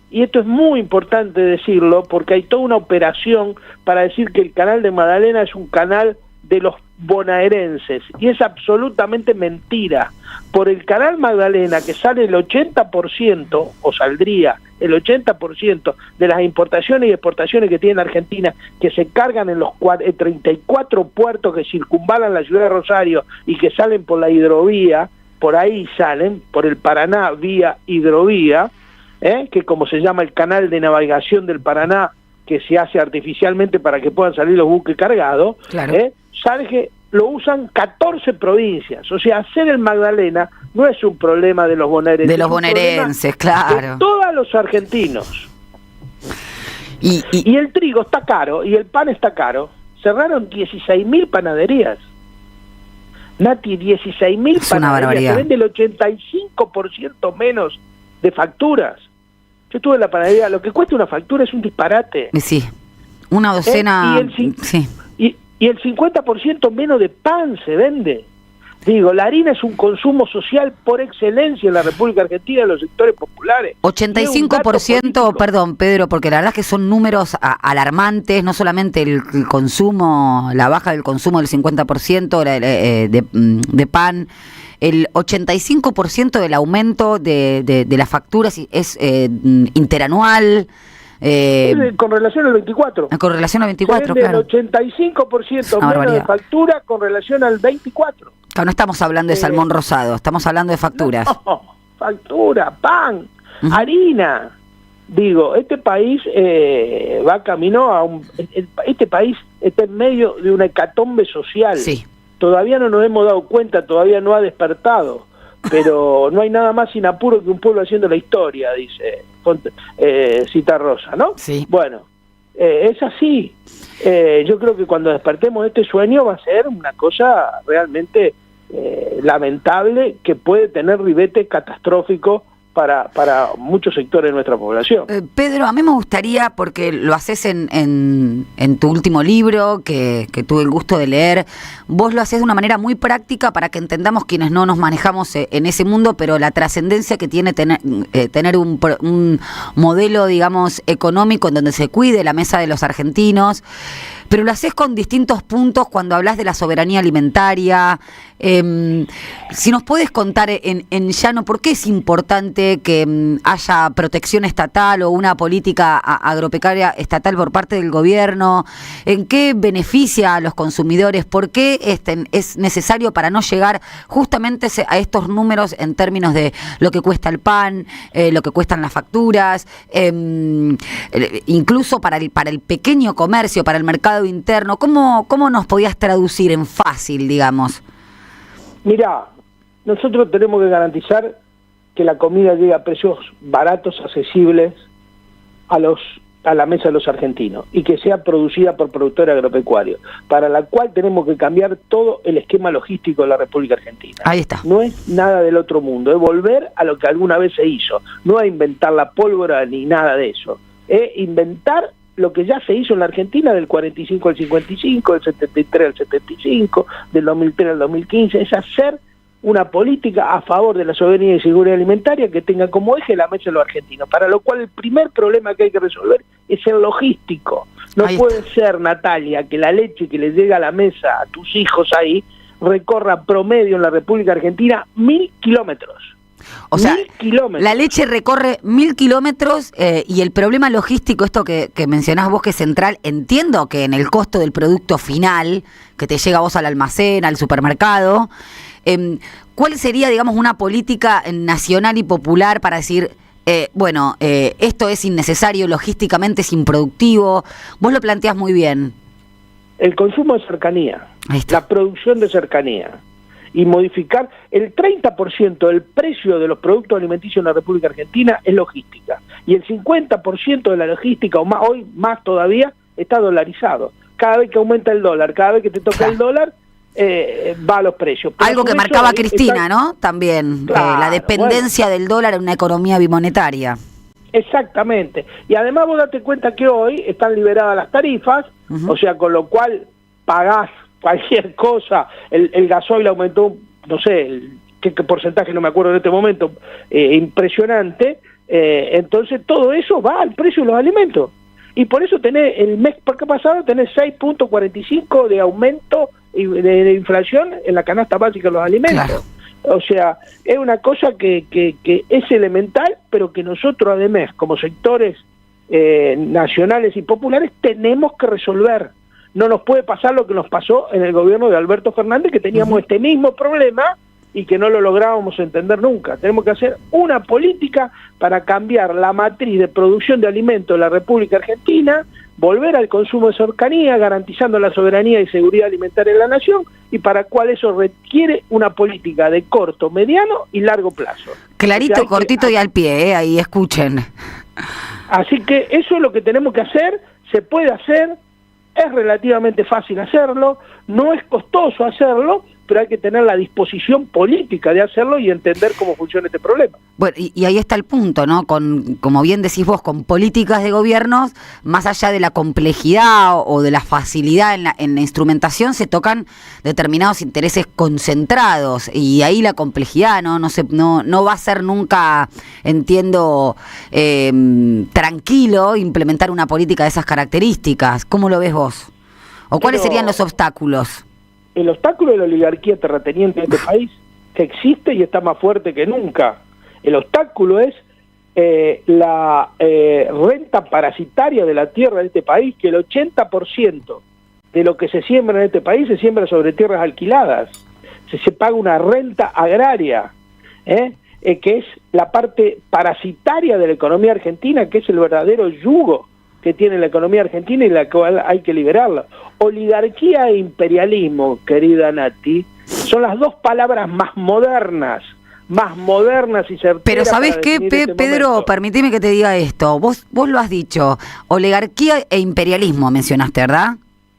y esto es muy importante decirlo porque hay toda una operación para decir que el canal de Magdalena es un canal de los bonaerenses, y es absolutamente mentira. Por el canal Magdalena, que sale el 80%, o saldría el 80% de las importaciones y exportaciones que tiene la Argentina, que se cargan en los 34 puertos que circunvalan la ciudad de Rosario y que salen por la hidrovía, por ahí salen, por el Paraná vía hidrovía, que como se llama el canal de navegación del Paraná, que se hace artificialmente para que puedan salir los buques cargados, sabes que lo usan 14 provincias. O sea, hacer el Magdalena no es un problema de los bonaerenses. De los bonaerenses, claro. De todos los argentinos. Y el trigo está caro y el pan está caro. Cerraron 16.000 panaderías. Nati, 16.000 panaderías. Se vende el 85% menos de facturas. Yo estuve en la panadería. Lo que cuesta una factura es un disparate. Sí, una docena... Y el 50% menos de pan se vende. Digo, la harina es un consumo social por excelencia en la República Argentina, en los sectores populares. 85%, perdón, Pedro, porque la verdad es que son números alarmantes, no solamente el consumo, la baja del consumo del 50% de pan, el 85% del aumento de las facturas es interanual. Con relación al 24. Con relación al 24, claro. El 85% menos de factura con relación al 24. Claro, no estamos hablando de salmón rosado, estamos hablando de facturas. No, factura, pan, harina. Digo, este país va camino a este país está en medio de una hecatombe social. Sí. Todavía no nos hemos dado cuenta, todavía no ha despertado. Pero no hay nada más sin apuro que un pueblo haciendo la historia, dice Cita Rosa, ¿no? Sí. Bueno, es así. Yo creo que cuando despertemos de este sueño va a ser una cosa realmente lamentable que puede tener ribetes catastróficos para muchos sectores de nuestra población. Pedro, a mí me gustaría, porque lo haces en tu último libro, que tuve el gusto de leer, vos lo haces de una manera muy práctica para que entendamos quienes no nos manejamos en ese mundo, pero la trascendencia que tiene tener un modelo, digamos, económico en donde se cuide la mesa de los argentinos, pero lo haces con distintos puntos cuando hablas de la soberanía alimentaria. Si nos puedes contar en llano por qué es importante que haya protección estatal o una política agropecuaria estatal por parte del gobierno, en qué beneficia a los consumidores, por qué es necesario para no llegar justamente a estos números en términos de lo que cuesta el pan, lo que cuestan las facturas, incluso para el pequeño comercio, para el mercado interno. ¿Cómo nos podías traducir en fácil, digamos? Mirá, nosotros tenemos que garantizar que la comida llegue a precios baratos, accesibles a la mesa de los argentinos y que sea producida por productores agropecuarios, para la cual tenemos que cambiar todo el esquema logístico de la República Argentina. Ahí está. No es nada del otro mundo, es volver a lo que alguna vez se hizo, no a inventar la pólvora ni nada de eso, es inventar lo que ya se hizo en la Argentina del 45 al 55, del 73 al 75, del 2003 al 2015, es hacer una política a favor de la soberanía y seguridad alimentaria que tenga como eje la mesa de los argentinos, para lo cual el primer problema que hay que resolver es el logístico. No puede ser, Natalia, que la leche que le llega a la mesa a tus hijos ahí recorra promedio en la República Argentina 1.000 kilómetros. O sea, la leche recorre 1.000 kilómetros y el problema logístico, esto que mencionás vos que es central, entiendo que en el costo del producto final, que te llega a vos al almacén, al supermercado, ¿cuál sería, digamos, una política nacional y popular para decir, esto es innecesario, logísticamente es improductivo? Vos lo planteás muy bien. El consumo de cercanía, la producción de cercanía. Y modificar el 30% del precio de los productos alimenticios en la República Argentina es logística. Y el 50% de la logística, o más, hoy más todavía, está dolarizado. Cada vez que aumenta el dólar, cada vez que te toca el dólar, va a los precios. Pero algo que marcaba Cristina, ¿no? También, la dependencia del dólar en una economía bimonetaria. Exactamente. Y además vos date cuenta que hoy están liberadas las tarifas, o sea, con lo cual pagás cualquier cosa. El gasoil aumentó, no sé, qué porcentaje, no me acuerdo en este momento, impresionante. Entonces todo eso va al precio de los alimentos. Y por eso tenés, el mes pasado tenés 6.45 de aumento de inflación en la canasta básica de los alimentos. Claro. O sea, es una cosa que es elemental, pero que nosotros además, como sectores nacionales y populares, tenemos que resolver. No nos puede pasar lo que nos pasó en el gobierno de Alberto Fernández, que teníamos este mismo problema y que no lo lográbamos entender nunca. Tenemos que hacer una política para cambiar la matriz de producción de alimentos de la República Argentina, volver al consumo de cercanía, garantizando la soberanía y seguridad alimentaria de la nación, y para cual eso requiere una política de corto, mediano y largo plazo. Clarito, o sea, cortito y al pie, ahí escuchen. Así que eso es lo que tenemos que hacer, se puede hacer, es relativamente fácil hacerlo, no es costoso hacerlo, pero hay que tener la disposición política de hacerlo y entender cómo funciona este problema. Bueno, y ahí está el punto, ¿no? Como bien decís vos, con políticas de gobiernos, más allá de la complejidad o de la facilidad en la instrumentación, se tocan determinados intereses concentrados, y ahí la complejidad no va a ser nunca, entiendo, tranquilo implementar una política de esas características. ¿Cómo lo ves vos? ¿O cuáles serían los obstáculos? El obstáculo de la oligarquía terrateniente de este país, que existe y está más fuerte que nunca. El obstáculo es la renta parasitaria de la tierra de este país, que el 80% de lo que se siembra en este país se siembra sobre tierras alquiladas. Se paga una renta agraria, que es la parte parasitaria de la economía argentina, que es el verdadero yugo que tiene la economía argentina y la cual hay que liberarla. Oligarquía e imperialismo, querida Nati, son las dos palabras más modernas y certeras. Pero ¿sabés qué, Pedro? Permitime que te diga esto. Vos lo has dicho, oligarquía e imperialismo mencionaste, ¿verdad?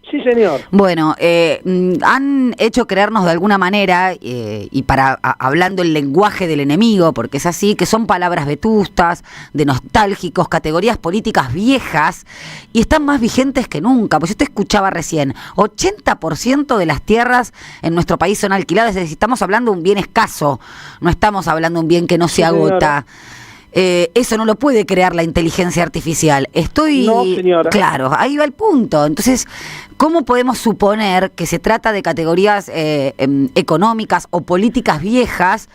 Sí, señor. Bueno, han hecho creernos de alguna manera, y hablando el lenguaje del enemigo, porque es así, que son palabras vetustas, de nostálgicos, categorías políticas viejas, y están más vigentes que nunca. Pues yo te escuchaba recién, 80% de las tierras en nuestro país son alquiladas, es decir, estamos hablando de un bien escaso, no estamos hablando de un bien que no se agota. Eso no lo puede crear la inteligencia artificial. No, señora. Claro, ahí va el punto. Entonces, ¿cómo podemos suponer que se trata de categorías económicas o políticas viejas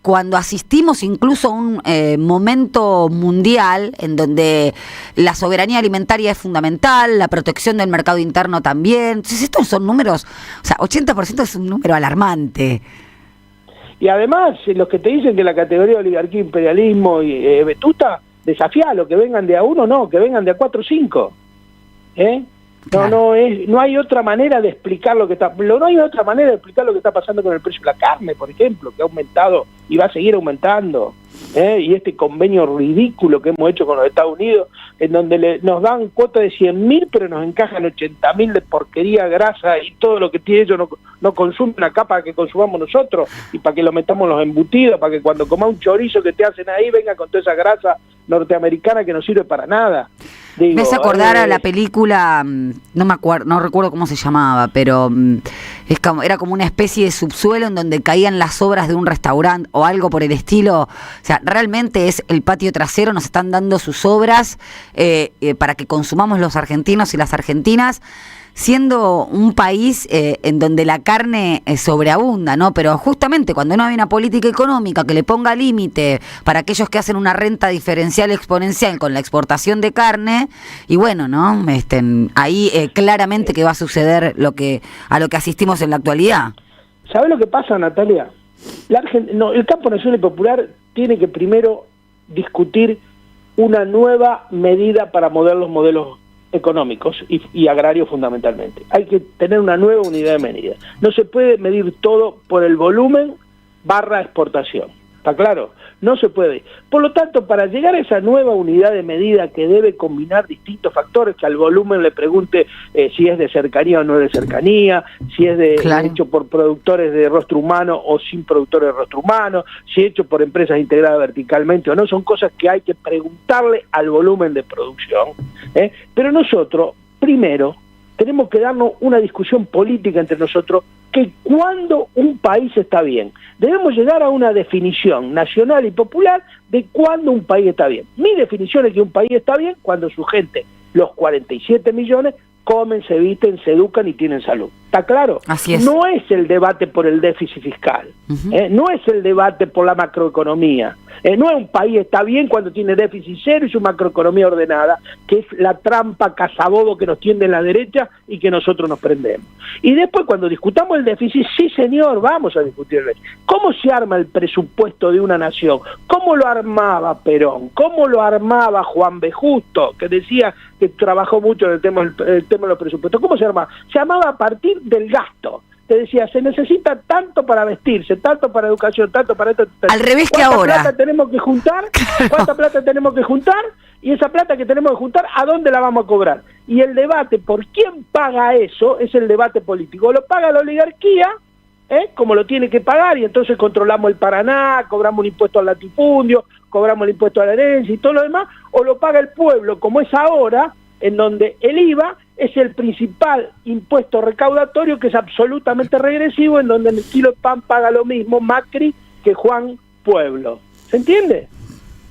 cuando asistimos incluso a un momento mundial en donde la soberanía alimentaria es fundamental, la protección del mercado interno también? Entonces, estos son números, o sea, 80% es un número alarmante. Y además, los que te dicen que la categoría de oligarquía, imperialismo y vetusta, desafíalo, que vengan de a uno, no, que vengan de a 4 o 5. Claro. No hay otra manera de explicar lo que está, no hay otra manera de explicar lo que está pasando con el precio de la carne, por ejemplo, que ha aumentado y va a seguir aumentando. Y este convenio ridículo que hemos hecho con los Estados Unidos, en donde nos dan cuota de 100.000, pero nos encajan 80.000 de porquería, grasa y todo lo que tiene ellos no consumen acá para que consumamos nosotros, y para que lo metamos los embutidos, para que cuando comas un chorizo que te hacen ahí venga con toda esa grasa norteamericana que no sirve para nada. Me hace acordar a la película, no recuerdo cómo se llamaba, pero era como una especie de subsuelo en donde caían las obras de un restaurante o algo por el estilo. O sea, realmente es el patio trasero, nos están dando sus obras para que consumamos los argentinos y las argentinas, siendo un país en donde la carne sobreabunda, ¿no? Pero justamente cuando no hay una política económica que le ponga límite para aquellos que hacen una renta diferencial exponencial con la exportación de carne, y bueno, ¿no? Ahí claramente que va a suceder a lo que asistimos en la actualidad. ¿Sabes lo que pasa, Natalia? El campo nacional y popular tiene que primero discutir una nueva medida para mover los modelos económicos y agrarios fundamentalmente. Hay que tener una nueva unidad de medida. No se puede medir todo por el volumen / exportación. ¿Está claro? No se puede. Por lo tanto, para llegar a esa nueva unidad de medida que debe combinar distintos factores, que al volumen le pregunte si es de cercanía o no es de cercanía, si es hecho por productores de rostro humano o sin productores de rostro humano, si es hecho por empresas integradas verticalmente o no, son cosas que hay que preguntarle al volumen de producción. Pero nosotros, primero, tenemos que darnos una discusión política entre nosotros que cuando un país está bien. Debemos llegar a una definición nacional y popular de cuándo un país está bien. Mi definición es que un país está bien cuando su gente, los 47 millones, comen, se visten, se educan y tienen salud. ¿Está claro? Así es. No es el debate por el déficit fiscal, no es el debate por la macroeconomía. No es un país está bien cuando tiene déficit cero y su macroeconomía ordenada, que es la trampa cazabobo que nos tiende la derecha y que nosotros nos prendemos. Y después cuando discutamos el déficit, sí señor, vamos a discutir el déficit. ¿Cómo se arma el presupuesto de una nación? ¿Cómo lo armaba Perón? ¿Cómo lo armaba Juan B. Justo, que decía que trabajó mucho en el tema de los presupuestos? ¿Cómo se armaba? Se armaba a partir del gasto. Te decía, se necesita tanto para vestirse, tanto para educación, tanto para esto. Al revés que ahora. ¿Cuánta plata tenemos que juntar? Claro. ¿Cuánta plata tenemos que juntar? Y esa plata que tenemos que juntar, ¿a dónde la vamos a cobrar? Y el debate por quién paga eso es el debate político. Lo paga la oligarquía, como lo tiene que pagar, y entonces controlamos el Paraná, cobramos un impuesto al latifundio, cobramos el impuesto a la herencia y todo lo demás, o lo paga el pueblo, como es ahora, en donde el IVA es el principal impuesto recaudatorio, que es absolutamente regresivo, en donde el kilo de pan paga lo mismo Macri que Juan Pueblo. ¿Se entiende?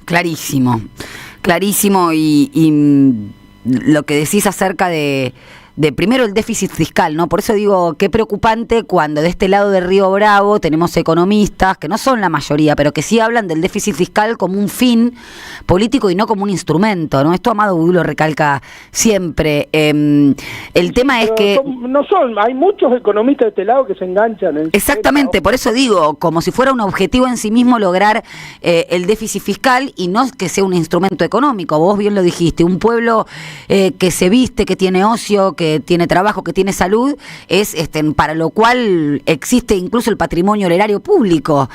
Clarísimo, clarísimo, y lo que decís acerca de primero el déficit fiscal, ¿no? Por eso digo, qué preocupante cuando de este lado de Río Bravo tenemos economistas, que no son la mayoría, pero que sí hablan del déficit fiscal como un fin político y no como un instrumento, ¿no? Esto Amado Boudou lo recalca siempre. El tema es que... hay muchos economistas de este lado que se enganchan. Exactamente, por eso digo, como si fuera un objetivo en sí mismo lograr el déficit fiscal y no que sea un instrumento económico. Vos bien lo dijiste, un pueblo que se viste, que tiene ocio, que tiene trabajo, que tiene salud, es para lo cual existe incluso el patrimonio erario público,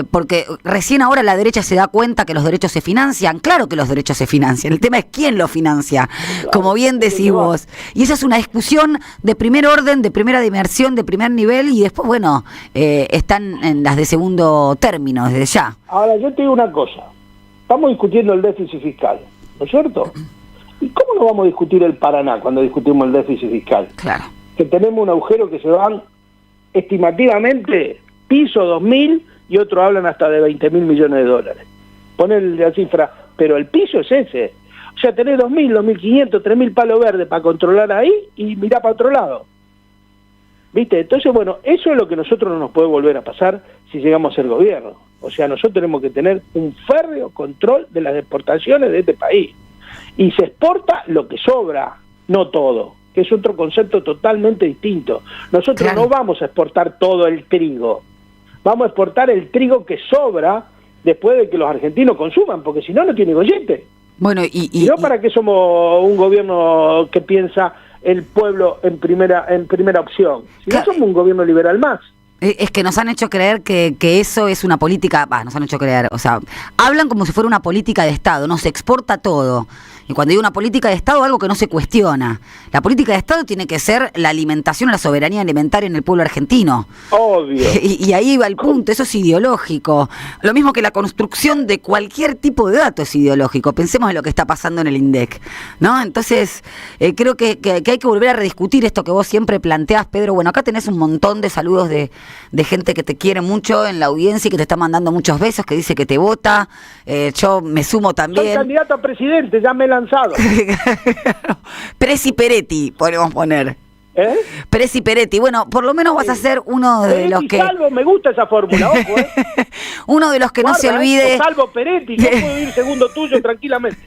porque recién ahora la derecha se da cuenta que los derechos se financian. Claro que los derechos se financian, el tema es quién los financia, como bien decís vos, y esa es una discusión de primer orden, de primera dimensión, de primer nivel, y después, bueno, están en las de segundo término, desde ya. Ahora, yo te digo una cosa, estamos discutiendo el déficit fiscal, ¿no es cierto? ¿Y cómo no vamos a discutir el Paraná cuando discutimos el déficit fiscal? Claro. Que tenemos un agujero que se van estimativamente piso 2.000 y otros hablan hasta de 20.000 millones de dólares. Ponen la cifra, pero el piso es ese. O sea, tenés 2.000, 2.500, 3.000 palos verdes para controlar ahí y mirá para otro lado. ¿Viste? Entonces, bueno, eso es lo que nosotros no nos puede volver a pasar si llegamos a ser gobierno. O sea, nosotros tenemos que tener un férreo control de las exportaciones de este país. Y se exporta lo que sobra, no todo, que es otro concepto totalmente distinto. Nosotros no vamos a exportar todo el trigo, vamos a exportar el trigo que sobra después de que los argentinos consuman, porque si no, no tiene gollete. Bueno, y no para que somos un gobierno que piensa el pueblo en primera opción, si no somos un gobierno liberal más. Es que nos han hecho creer que eso es una política, nos han hecho creer, o sea, hablan como si fuera una política de Estado, no se exporta todo. Y cuando digo una política de Estado, algo que no se cuestiona. La política de Estado tiene que ser la alimentación, la soberanía alimentaria en el pueblo argentino. Obvio. Y ahí va el punto, eso es ideológico. Lo mismo que la construcción de cualquier tipo de dato es ideológico. Pensemos en lo que está pasando en el INDEC, ¿no? Entonces, creo que hay que volver a rediscutir esto que vos siempre planteás, Pedro. Bueno, acá tenés un montón de saludos de gente que te quiere mucho en la audiencia y que te está mandando muchos besos, que dice que te vota. Yo me sumo también. Soy candidato a presidente, ya me he lanzado. Presi Peretti, podemos poner. Presi Peretti. Bueno, por lo menos vas a ser uno de los que... Salvo, me gusta esa fórmula, ojo, Uno de los que no se olvide... Salvo Peretti, yo puedo ir segundo tuyo tranquilamente.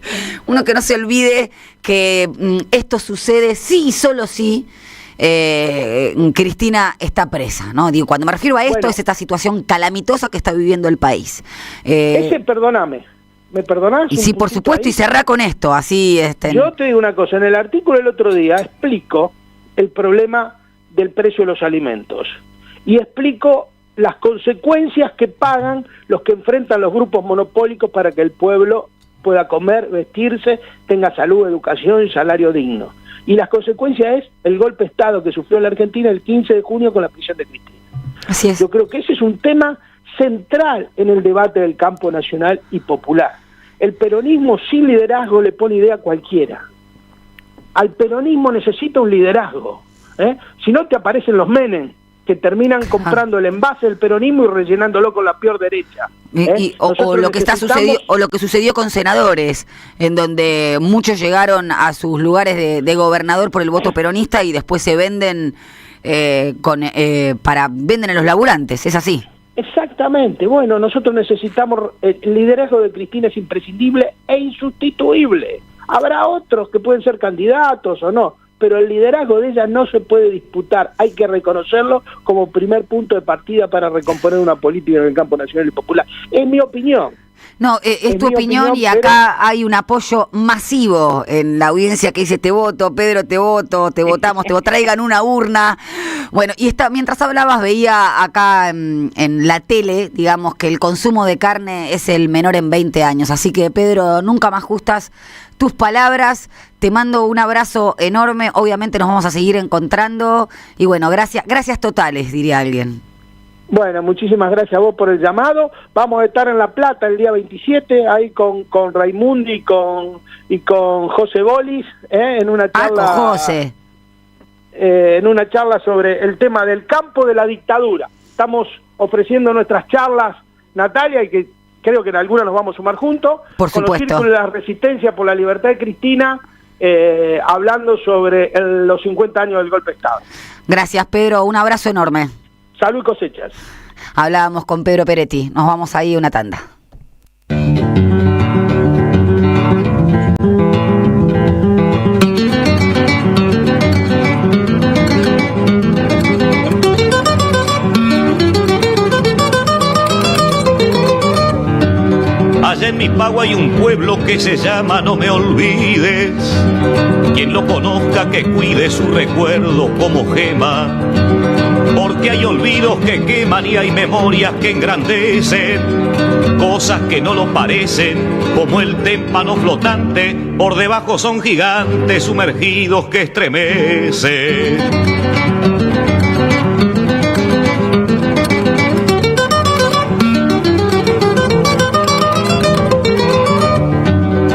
Uno que no se olvide que esto sucede sí y solo sí Cristina está presa, ¿no? Digo, cuando me refiero a esto es esta situación calamitosa que está viviendo el país. Perdóname. ¿Me perdonás? Y sí, por supuesto, ahí? Y cerrá con esto, así... Yo te digo una cosa, en el artículo del otro día explico el problema del precio de los alimentos y explico las consecuencias que pagan los que enfrentan los grupos monopólicos para que el pueblo pueda comer, vestirse, tenga salud, educación y salario digno. Y las consecuencias es el golpe de Estado que sufrió la Argentina el 15 de junio con la prisión de Cristina. Así es. Yo creo que ese es un tema central en el debate del campo nacional y popular. El peronismo sin liderazgo le pone idea a cualquiera. Al peronismo necesita un liderazgo. Si no te aparecen los Menem, que terminan comprando el envase del peronismo y rellenándolo con la peor derecha. O lo que sucedió con senadores, en donde muchos llegaron a sus lugares de gobernador por el voto peronista y después se venden venden a los laburantes, es así. Exactamente. Bueno, nosotros necesitamos... El liderazgo de Cristina es imprescindible e insustituible. Habrá otros que pueden ser candidatos o no, pero el liderazgo de ella no se puede disputar. Hay que reconocerlo como primer punto de partida para recomponer una política en el campo nacional y popular. Es mi opinión. No, es tu opinión y acá hay un apoyo masivo en la audiencia que dice te voto, Pedro, te voto, te votamos, traigan una urna. Bueno, y mientras hablabas veía acá en la tele, digamos, que el consumo de carne es el menor en 20 años. Así que, Pedro, nunca más justas tus palabras. Te mando un abrazo enorme. Obviamente nos vamos a seguir encontrando. Y bueno, gracias totales, diría alguien. Bueno, muchísimas gracias a vos por el llamado. Vamos a estar en La Plata el día 27, ahí con Raimundi y con José Bolis, en una charla. Con José. En una charla sobre el tema del campo de la dictadura. Estamos ofreciendo nuestras charlas, Natalia, y que creo que en algunas nos vamos a sumar juntos. Por supuesto. Con los Círculos de la Resistencia por la Libertad de Cristina, hablando sobre los 50 años del golpe de Estado. Gracias, Pedro. Un abrazo enorme. Salud y cosechas. Hablábamos con Pedro Peretti. Nos vamos ahí a una tanda. Allá en mi pago hay un pueblo que se llama No Me Olvides. Quien lo conozca que cuide su recuerdo como gema, porque hay olvidos que queman y hay memorias que engrandecen, cosas que no lo parecen, como el témpano flotante, por debajo son gigantes sumergidos que estremecen.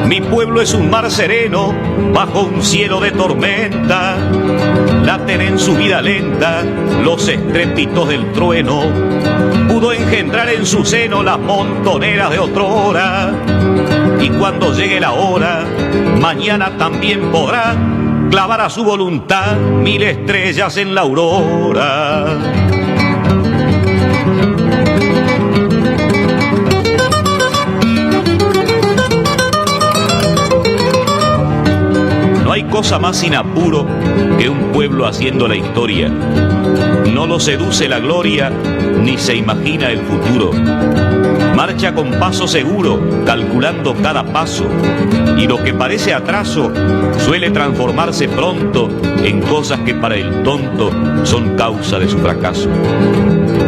Mi pueblo es un mar sereno bajo un cielo de tormenta. Laten en su vida lenta los estrépitos del trueno. Pudo engendrar en su seno las montoneras de otrora. Y cuando llegue la hora, mañana también podrá clavar a su voluntad 1000 estrellas en la aurora. No hay cosa más sin apuro que un pueblo haciendo la historia. No lo seduce la gloria, ni se imagina el futuro. Marcha con paso seguro, calculando cada paso. Y lo que parece atraso suele transformarse pronto en cosas que para el tonto son causa de su fracaso.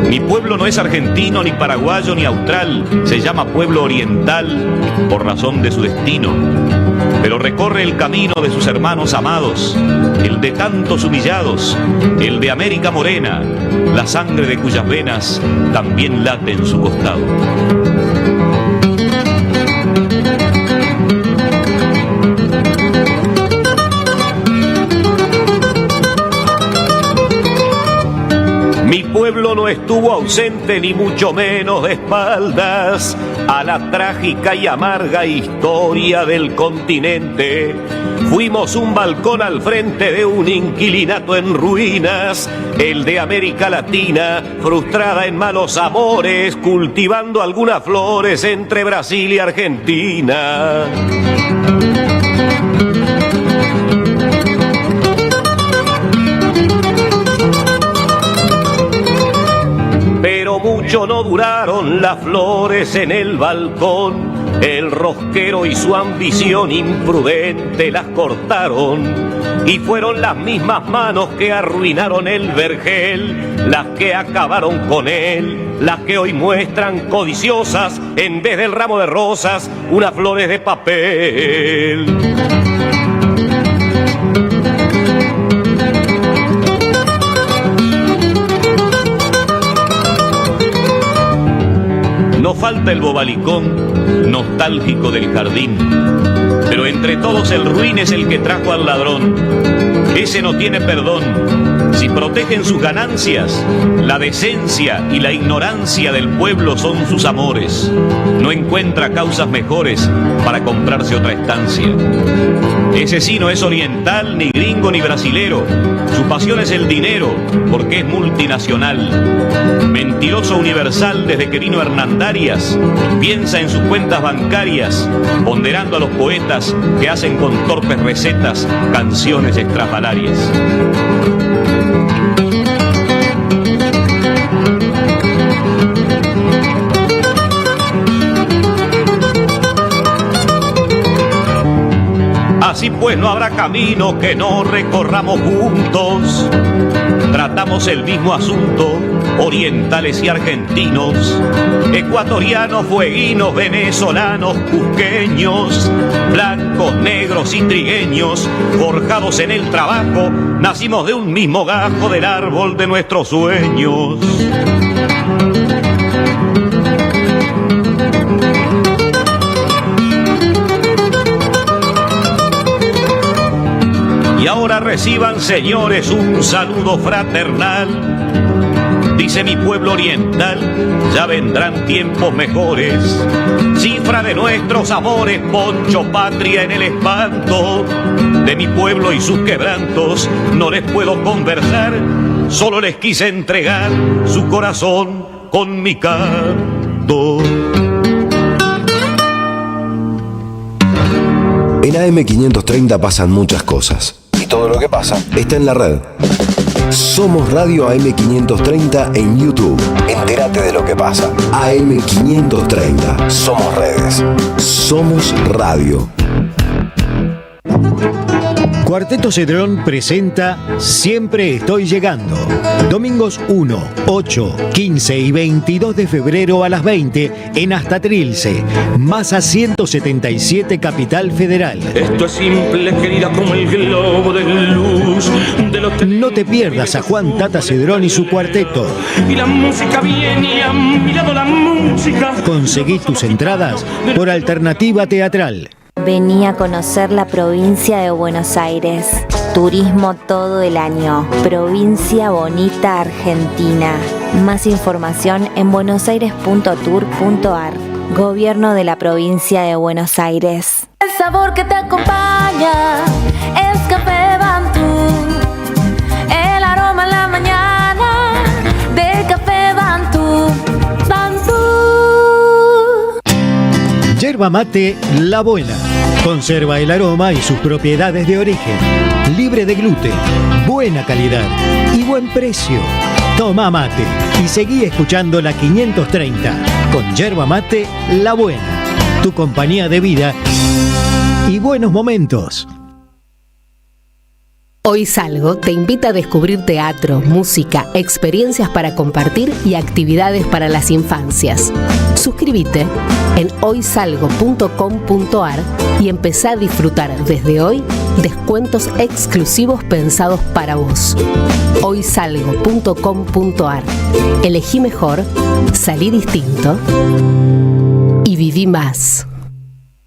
Mi pueblo no es argentino, ni paraguayo, ni austral. Se llama pueblo oriental por razón de su destino. Pero recorre el camino de sus hermanos amados, el de tantos humillados, el de América Morena, la sangre de cuyas venas también late en su costado. Mi pueblo no estuvo ausente ni mucho menos de espaldas a la trágica y amarga historia del continente. Fuimos un balcón al frente de un inquilinato en ruinas, el de América Latina, frustrada en malos amores, cultivando algunas flores entre Brasil y Argentina. Pero mucho no duraron las flores en el balcón. El rosquero y su ambición imprudente las cortaron, y fueron las mismas manos que arruinaron el vergel, las que acabaron con él, las que hoy muestran codiciosas, en vez del ramo de rosas, unas flores de papel. No falta el bobalicón, nostálgico del jardín, pero entre todos el ruin es el que trajo al ladrón. Ese no tiene perdón. Si protegen sus ganancias, la decencia y la ignorancia del pueblo son sus amores. No encuentra causas mejores para comprarse otra estancia. Ese sí no es oriental, ni gringo, ni brasilero. Su pasión es el dinero, porque es multinacional. Mentiroso universal desde que vino Hernandarias, piensa en sus cuentas bancarias, ponderando a los poetas que hacen con torpes recetas canciones estrafalarias. Así pues no habrá camino que no recorramos juntos. Tratamos el mismo asunto, orientales y argentinos, ecuatorianos, fueguinos, venezolanos, cusqueños, blancos, negros y trigueños, forjados en el trabajo, nacimos de un mismo gajo del árbol de nuestros sueños. Y ahora reciban, señores, un saludo fraternal. Dice mi pueblo oriental, ya vendrán tiempos mejores. Cifra de nuestros amores, poncho patria en el espanto. De mi pueblo y sus quebrantos no les puedo conversar, solo les quise entregar su corazón con mi canto. En AM530 pasan muchas cosas. Y todo lo que pasa está en la red. Somos Radio AM530 en YouTube. Entérate de lo que pasa. AM530. Somos redes. Somos radio. Cuarteto Cedrón presenta Siempre Estoy Llegando. Domingos 1, 8, 15 y 22 de febrero a las 20 en Hasta Trilce, Masa 177, Capital Federal. Esto es simple, querida, como el globo de luz de los... No te pierdas a Juan Tata Cedrón y su cuarteto. Y la música viene y a mi lado la música. Conseguí tus entradas por Alternativa Teatral. Vení a conocer la provincia de Buenos Aires. Turismo todo el año. Provincia bonita Argentina. Más información en buenosaires.tour.ar. Gobierno de la provincia de Buenos Aires. El sabor que te acompaña es Café Bantú. El aroma en la mañana de Café Bantú. Bantú. Yerba mate La Buena. Conserva el aroma y sus propiedades de origen. Libre de gluten, buena calidad y buen precio. Toma mate y seguí escuchando la 530 con Yerba Mate La Buena. Tu compañía de vida y buenos momentos. Hoy Salgo te invita a descubrir teatro, música, experiencias para compartir y actividades para las infancias. Suscríbete en hoysalgo.com.ar y empezá a disfrutar desde hoy descuentos exclusivos pensados para vos. hoysalgo.com.ar. Elegí mejor, salí distinto y viví más.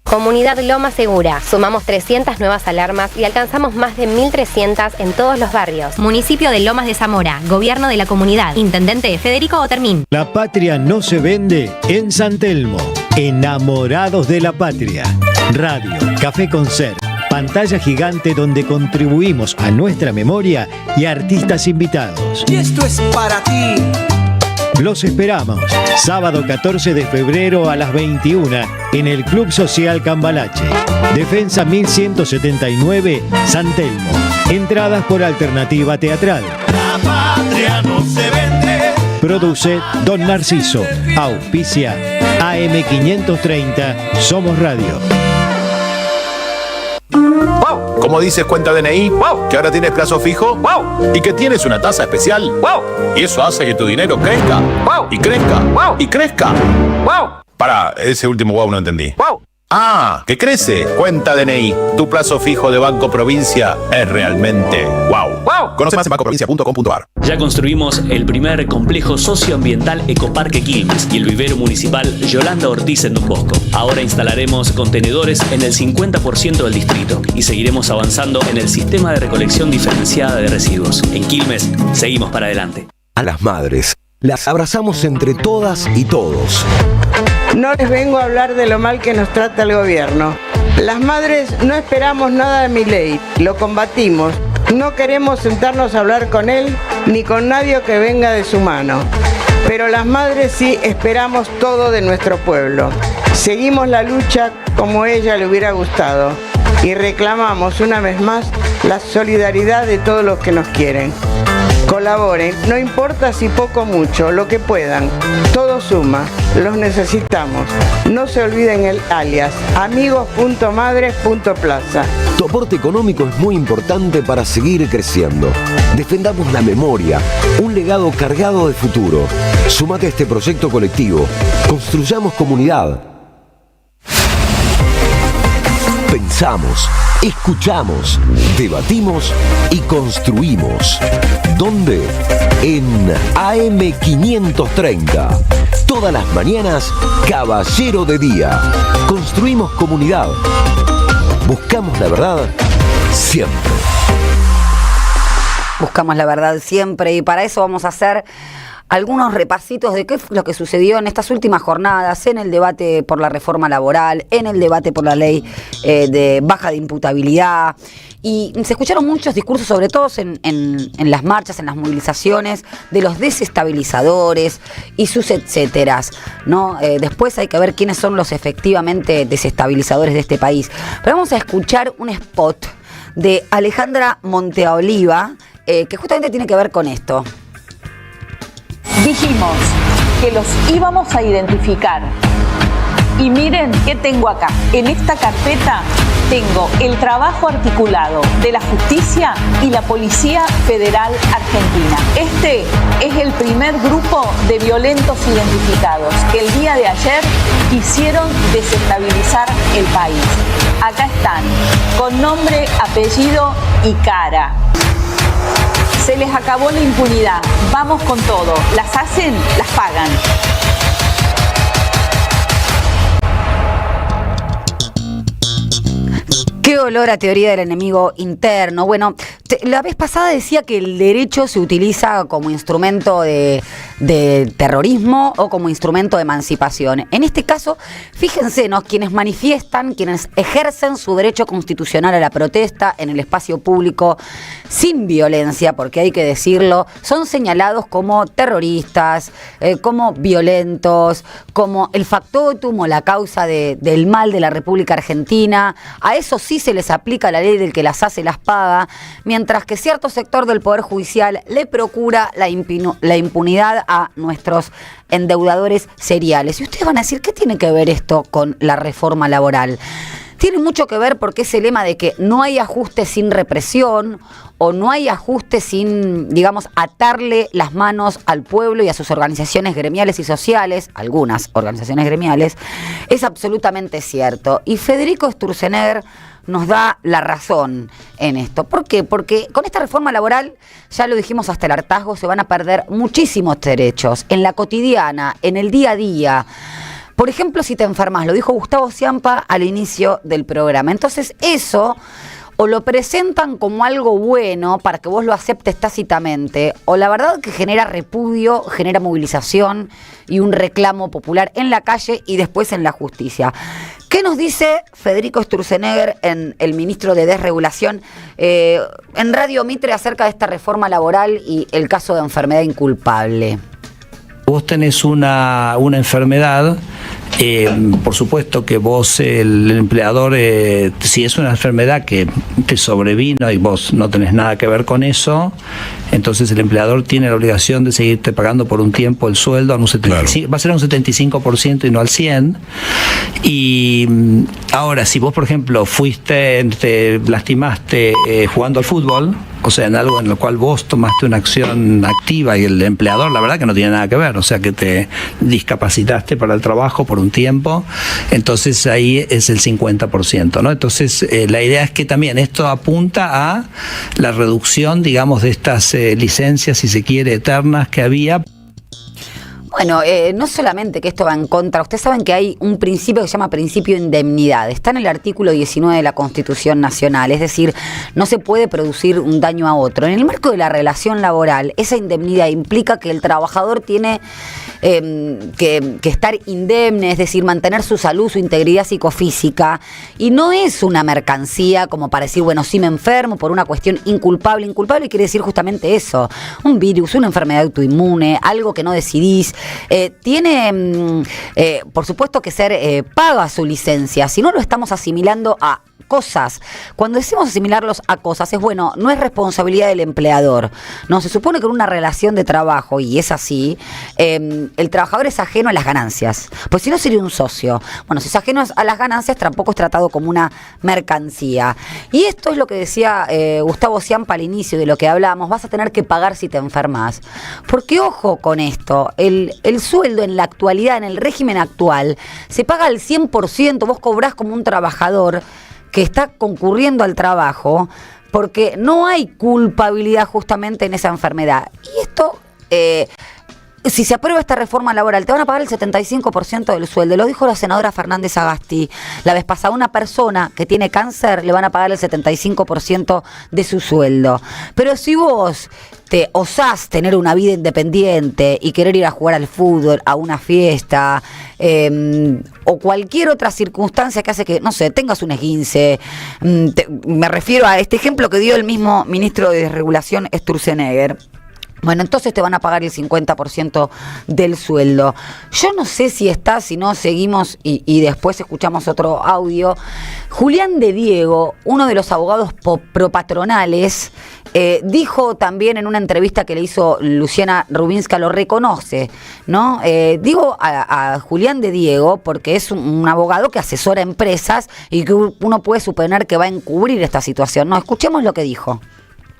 Comunidad Loma Segura. Sumamos 300 nuevas alarmas y alcanzamos más de 1.300 en todos los barrios. Municipio de Lomas de Zamora. Gobierno de la comunidad. Intendente Federico Otermín. La patria no se vende en San Telmo. Enamorados de la patria. Radio, Café Concert, pantalla gigante donde contribuimos a nuestra memoria y artistas invitados. Y esto es para ti. Los esperamos, sábado 14 de febrero a las 21 en el Club Social Cambalache. Defensa 1179, San Telmo. Entradas por alternativa teatral. La patria no se vende. Produce Don Narciso. Auspicia AM530 Somos Radio. ¡Wow! ¿Cómo dices cuenta DNI? ¡Wow! ¿Que ahora tienes plazo fijo? ¡Wow! ¿Y que tienes una tasa especial? ¡Wow! Y eso hace que tu dinero crezca. ¡Wow! Y crezca. ¡Wow! Y crezca. ¡Wow! Pará, ese último wow no entendí. ¡Wow! ¡Ah! ¡Que crece! Cuenta DNI. Tu plazo fijo de Banco Provincia es realmente wow. ¡Wow! Conoce más en bancoprovincia.com.ar. Ya construimos el primer complejo socioambiental Ecoparque Quilmes y el vivero municipal Yolanda Ortiz en Don Bosco. Ahora instalaremos contenedores en el 50% del distrito y seguiremos avanzando en el sistema de recolección diferenciada de residuos. En Quilmes, seguimos para adelante. A las madres, las abrazamos entre todas y todos. No les vengo a hablar de lo mal que nos trata el gobierno. Las madres no esperamos nada de Milei, lo combatimos. No queremos sentarnos a hablar con él ni con nadie que venga de su mano. Pero las madres sí esperamos todo de nuestro pueblo. Seguimos la lucha como a ella le hubiera gustado y reclamamos una vez más la solidaridad de todos los que nos quieren. Colaboren, no importa si poco o mucho, lo que puedan. Todo suma, los necesitamos. No se olviden el alias, amigos.madres.plaza. Tu aporte económico es muy importante para seguir creciendo. Defendamos la memoria, un legado cargado de futuro. Súmate a este proyecto colectivo. Construyamos comunidad. Pensamos, escuchamos, debatimos y construimos. ¿Dónde? En AM530. Todas las mañanas, Caballero de Día. Construimos comunidad. Buscamos la verdad siempre. Buscamos la verdad siempre y para eso vamos a hacer algunos repasitos de qué fue lo que sucedió en estas últimas jornadas, en el debate por la reforma laboral, en el debate por la ley de baja de imputabilidad. Y se escucharon muchos discursos, sobre todo en las marchas, en las movilizaciones, de los desestabilizadores y sus etcéteras, ¿no? Después hay que ver quiénes son los efectivamente desestabilizadores de este país. Pero vamos a escuchar un spot de Alejandra Monteoliva, que justamente tiene que ver con esto. Dijimos que los íbamos a identificar. Y miren qué tengo acá. En esta carpeta tengo el trabajo articulado de la justicia y la Policía Federal Argentina. Este es el primer grupo de violentos identificados que el día de ayer quisieron desestabilizar el país. Acá están, con nombre, apellido y cara. Se les acabó la impunidad. Vamos con todo. Las hacen, las pagan. Qué olor a teoría del enemigo interno. Bueno, la vez pasada decía que el derecho se utiliza como instrumento de terrorismo o como instrumento de emancipación. En este caso, fíjense, ¿no? Quienes manifiestan, quienes ejercen su derecho constitucional a la protesta en el espacio público sin violencia, porque hay que decirlo, son señalados como terroristas, como violentos, como el factotum o la causa del mal de la República Argentina. A eso sí se les aplica la ley del que las hace las paga, mientras que cierto sector del Poder Judicial le procura la impunidad a nuestros endeudadores seriales. Y ustedes van a decir, ¿qué tiene que ver esto con la reforma laboral? Tiene mucho que ver porque ese lema de que no hay ajuste sin represión o no hay ajuste sin, digamos, atarle las manos al pueblo y a sus organizaciones gremiales y sociales, algunas organizaciones gremiales, es absolutamente cierto. Y Federico Sturzenegger nos da la razón en esto. ¿Por qué? Porque con esta reforma laboral, ya lo dijimos hasta el hartazgo, se van a perder muchísimos derechos en la cotidiana, en el día a día. Por ejemplo, si te enfermas, lo dijo Gustavo Ciampa al inicio del programa. Entonces eso o lo presentan como algo bueno para que vos lo aceptes tácitamente, o la verdad que genera repudio, genera movilización y un reclamo popular en la calle y después en la justicia. ¿Qué nos dice Federico Sturzenegger, el ministro de Desregulación, en Radio Mitre acerca de esta reforma laboral y el caso de enfermedad inculpable? Vos tenés una enfermedad, por supuesto que vos, el empleador, si es una enfermedad que te sobrevino y vos no tenés nada que ver con eso, entonces el empleador tiene la obligación de seguirte pagando por un tiempo el sueldo, a un 75, va a ser un 75% y no al 100%. Y ahora, si vos, por ejemplo, te lastimaste jugando al fútbol, o sea, en algo en lo cual vos tomaste una acción activa y el empleador, la verdad que no tiene nada que ver, o sea, que te discapacitaste para el trabajo por un tiempo, entonces ahí es el 50%, ¿no? Entonces, la idea es que también esto apunta a la reducción, digamos, de estas licencias, si se quiere, eternas que había. Bueno, no solamente que esto va en contra, ustedes saben que hay un principio que se llama principio de indemnidad, está en el artículo 19 de la Constitución Nacional, es decir, no se puede producir un daño a otro. En el marco de la relación laboral, esa indemnidad implica que el trabajador tiene que estar indemne, es decir, mantener su salud, su integridad psicofísica, y no es una mercancía como para decir, bueno, sí me enfermo por una cuestión inculpable. Inculpable quiere decir justamente eso, un virus, una enfermedad autoinmune, algo que no decidís. Tiene, por supuesto, que ser paga su licencia, si no lo estamos asimilando a cosas. Cuando decimos asimilarlos a cosas, es bueno, no es responsabilidad del empleador. No, se supone que en una relación de trabajo, y es así, el trabajador es ajeno a las ganancias. Pues si no sería un socio. Bueno, si es ajeno a las ganancias, tampoco es tratado como una mercancía. Y esto es lo que decía Gustavo Ciampa al inicio de lo que hablábamos, vas a tener que pagar si te enfermas. Porque ojo con esto, el sueldo en la actualidad, en el régimen actual, se paga al 100%, vos cobrás como un trabajador que está concurriendo al trabajo, porque no hay culpabilidad justamente en esa enfermedad. Y esto, si se aprueba esta reforma laboral, te van a pagar el 75% del sueldo. Lo dijo la senadora Fernández Agasti la vez pasada. Una persona que tiene cáncer le van a pagar el 75% de su sueldo. Pero si vos te osás tener una vida independiente y querer ir a jugar al fútbol, a una fiesta, o cualquier otra circunstancia que hace que, no sé, tengas un esguince, me refiero a este ejemplo que dio el mismo ministro de Desregulación, Sturzenegger. Bueno, entonces te van a pagar el 50% del sueldo. Yo no sé si está, si no, seguimos y después escuchamos otro audio. Julián de Diego, uno de los abogados propatronales, dijo también en una entrevista que le hizo Luciana Rubinska, lo reconoce, ¿no? Digo a Julián de Diego porque es un abogado que asesora empresas y que uno puede suponer que va a encubrir esta situación. No, escuchemos lo que dijo.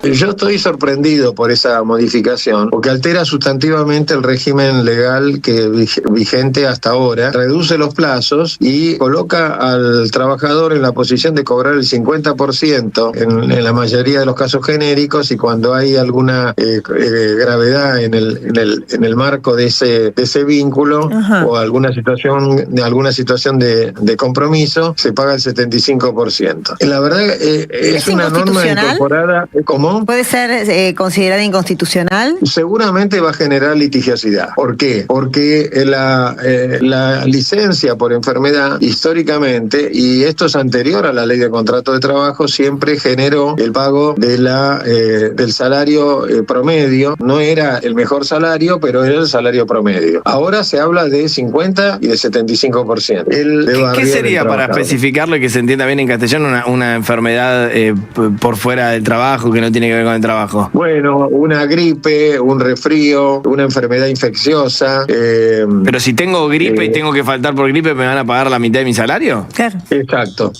Yo estoy sorprendido por esa modificación, porque altera sustantivamente el régimen legal que vigente hasta ahora, reduce los plazos y coloca al trabajador en la posición de cobrar el 50% en la mayoría de los casos genéricos, y cuando hay alguna gravedad en el marco de ese vínculo, ajá, o alguna situación de compromiso, se paga el 75%. La verdad es una norma incorporada. ¿Cómo? ¿Puede ser considerada inconstitucional? Seguramente va a generar litigiosidad. ¿Por qué? Porque la licencia por enfermedad, históricamente, y esto es anterior a la ley de contrato de trabajo, siempre generó el pago del salario promedio. No era el mejor salario, pero era el salario promedio. Ahora se habla de 50 y de 75%. ¿Qué sería, para especificarlo y que se entienda bien en castellano, una enfermedad por fuera del trabajo que no tiene que ver con el trabajo? Bueno, una gripe, un resfrío, una enfermedad infecciosa. Pero si tengo gripe y tengo que faltar por gripe, ¿me van a pagar la mitad de mi salario? Claro. Exacto.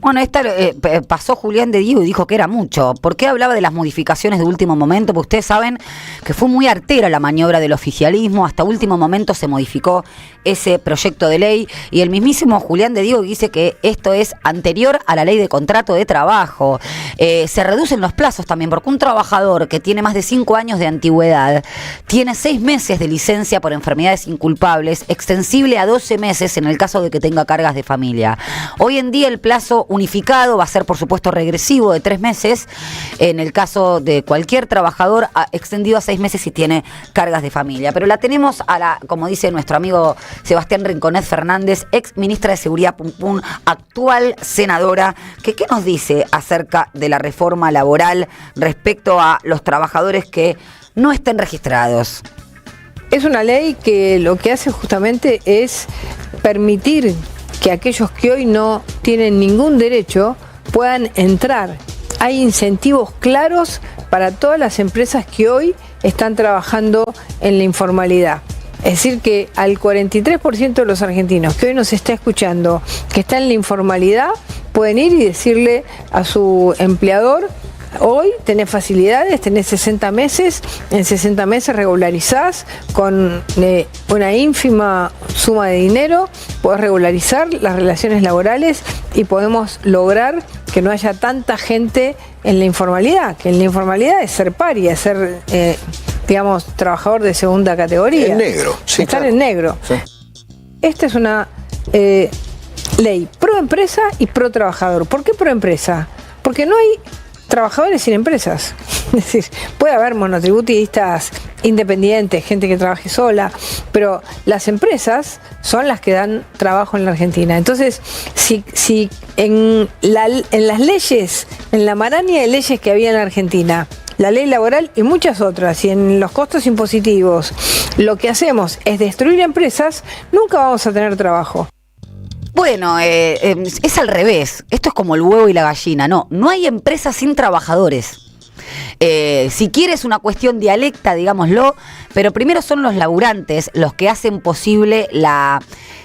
Bueno, pasó Julián de Diego y dijo que era mucho. ¿Por qué hablaba de las modificaciones de último momento? Porque ustedes saben que fue muy artera la maniobra del oficialismo. Hasta último momento se modificó ese proyecto de ley, y el mismísimo Julián de Diego dice que esto es anterior a la ley de contrato de trabajo. Se reducen los plazos también, porque un trabajador que tiene más de 5 años de antigüedad tiene 6 meses de licencia por enfermedades inculpables, extensible a 12 meses en el caso de que tenga cargas de familia. Hoy en día el plazo unificado va a ser, por supuesto, regresivo de 3 meses en el caso de cualquier trabajador, extendido a 6 meses si tiene cargas de familia. Pero la tenemos a la, como dice nuestro amigo Sebastián Rinconés Fernández, ex ministra de Seguridad Pum, actual senadora, que ¿qué nos dice acerca de la reforma laboral respecto a los trabajadores que no estén registrados? Es una ley que lo que hace justamente es permitir que aquellos que hoy no tienen ningún derecho puedan entrar. Hay incentivos claros para todas las empresas que hoy están trabajando en la informalidad. Es decir, que al 43% de los argentinos que hoy nos está escuchando, que está en la informalidad, pueden ir y decirle a su empleador: hoy tenés facilidades, tenés 60 meses, en 60 meses regularizás con una ínfima suma de dinero, podés regularizar las relaciones laborales y podemos lograr que no haya tanta gente en la informalidad, que en la informalidad es ser paria, es ser, digamos, trabajador de segunda categoría. En negro. Sí, estar claro. en negro. Sí. Esta es una ley pro empresa y pro trabajador. ¿Por qué pro empresa? Porque no hay trabajadores sin empresas. Es decir, puede haber monotributistas, independientes, gente que trabaje sola, pero las empresas son las que dan trabajo en la Argentina. Entonces, si en las leyes, en la maraña de leyes que había en la Argentina, la ley laboral y muchas otras, y en los costos impositivos, lo que hacemos es destruir empresas, nunca vamos a tener trabajo. Bueno, es al revés. Esto es como el huevo y la gallina. No hay empresas sin trabajadores. Si quieres una cuestión dialecta, digámoslo, pero primero son los laburantes los que hacen posible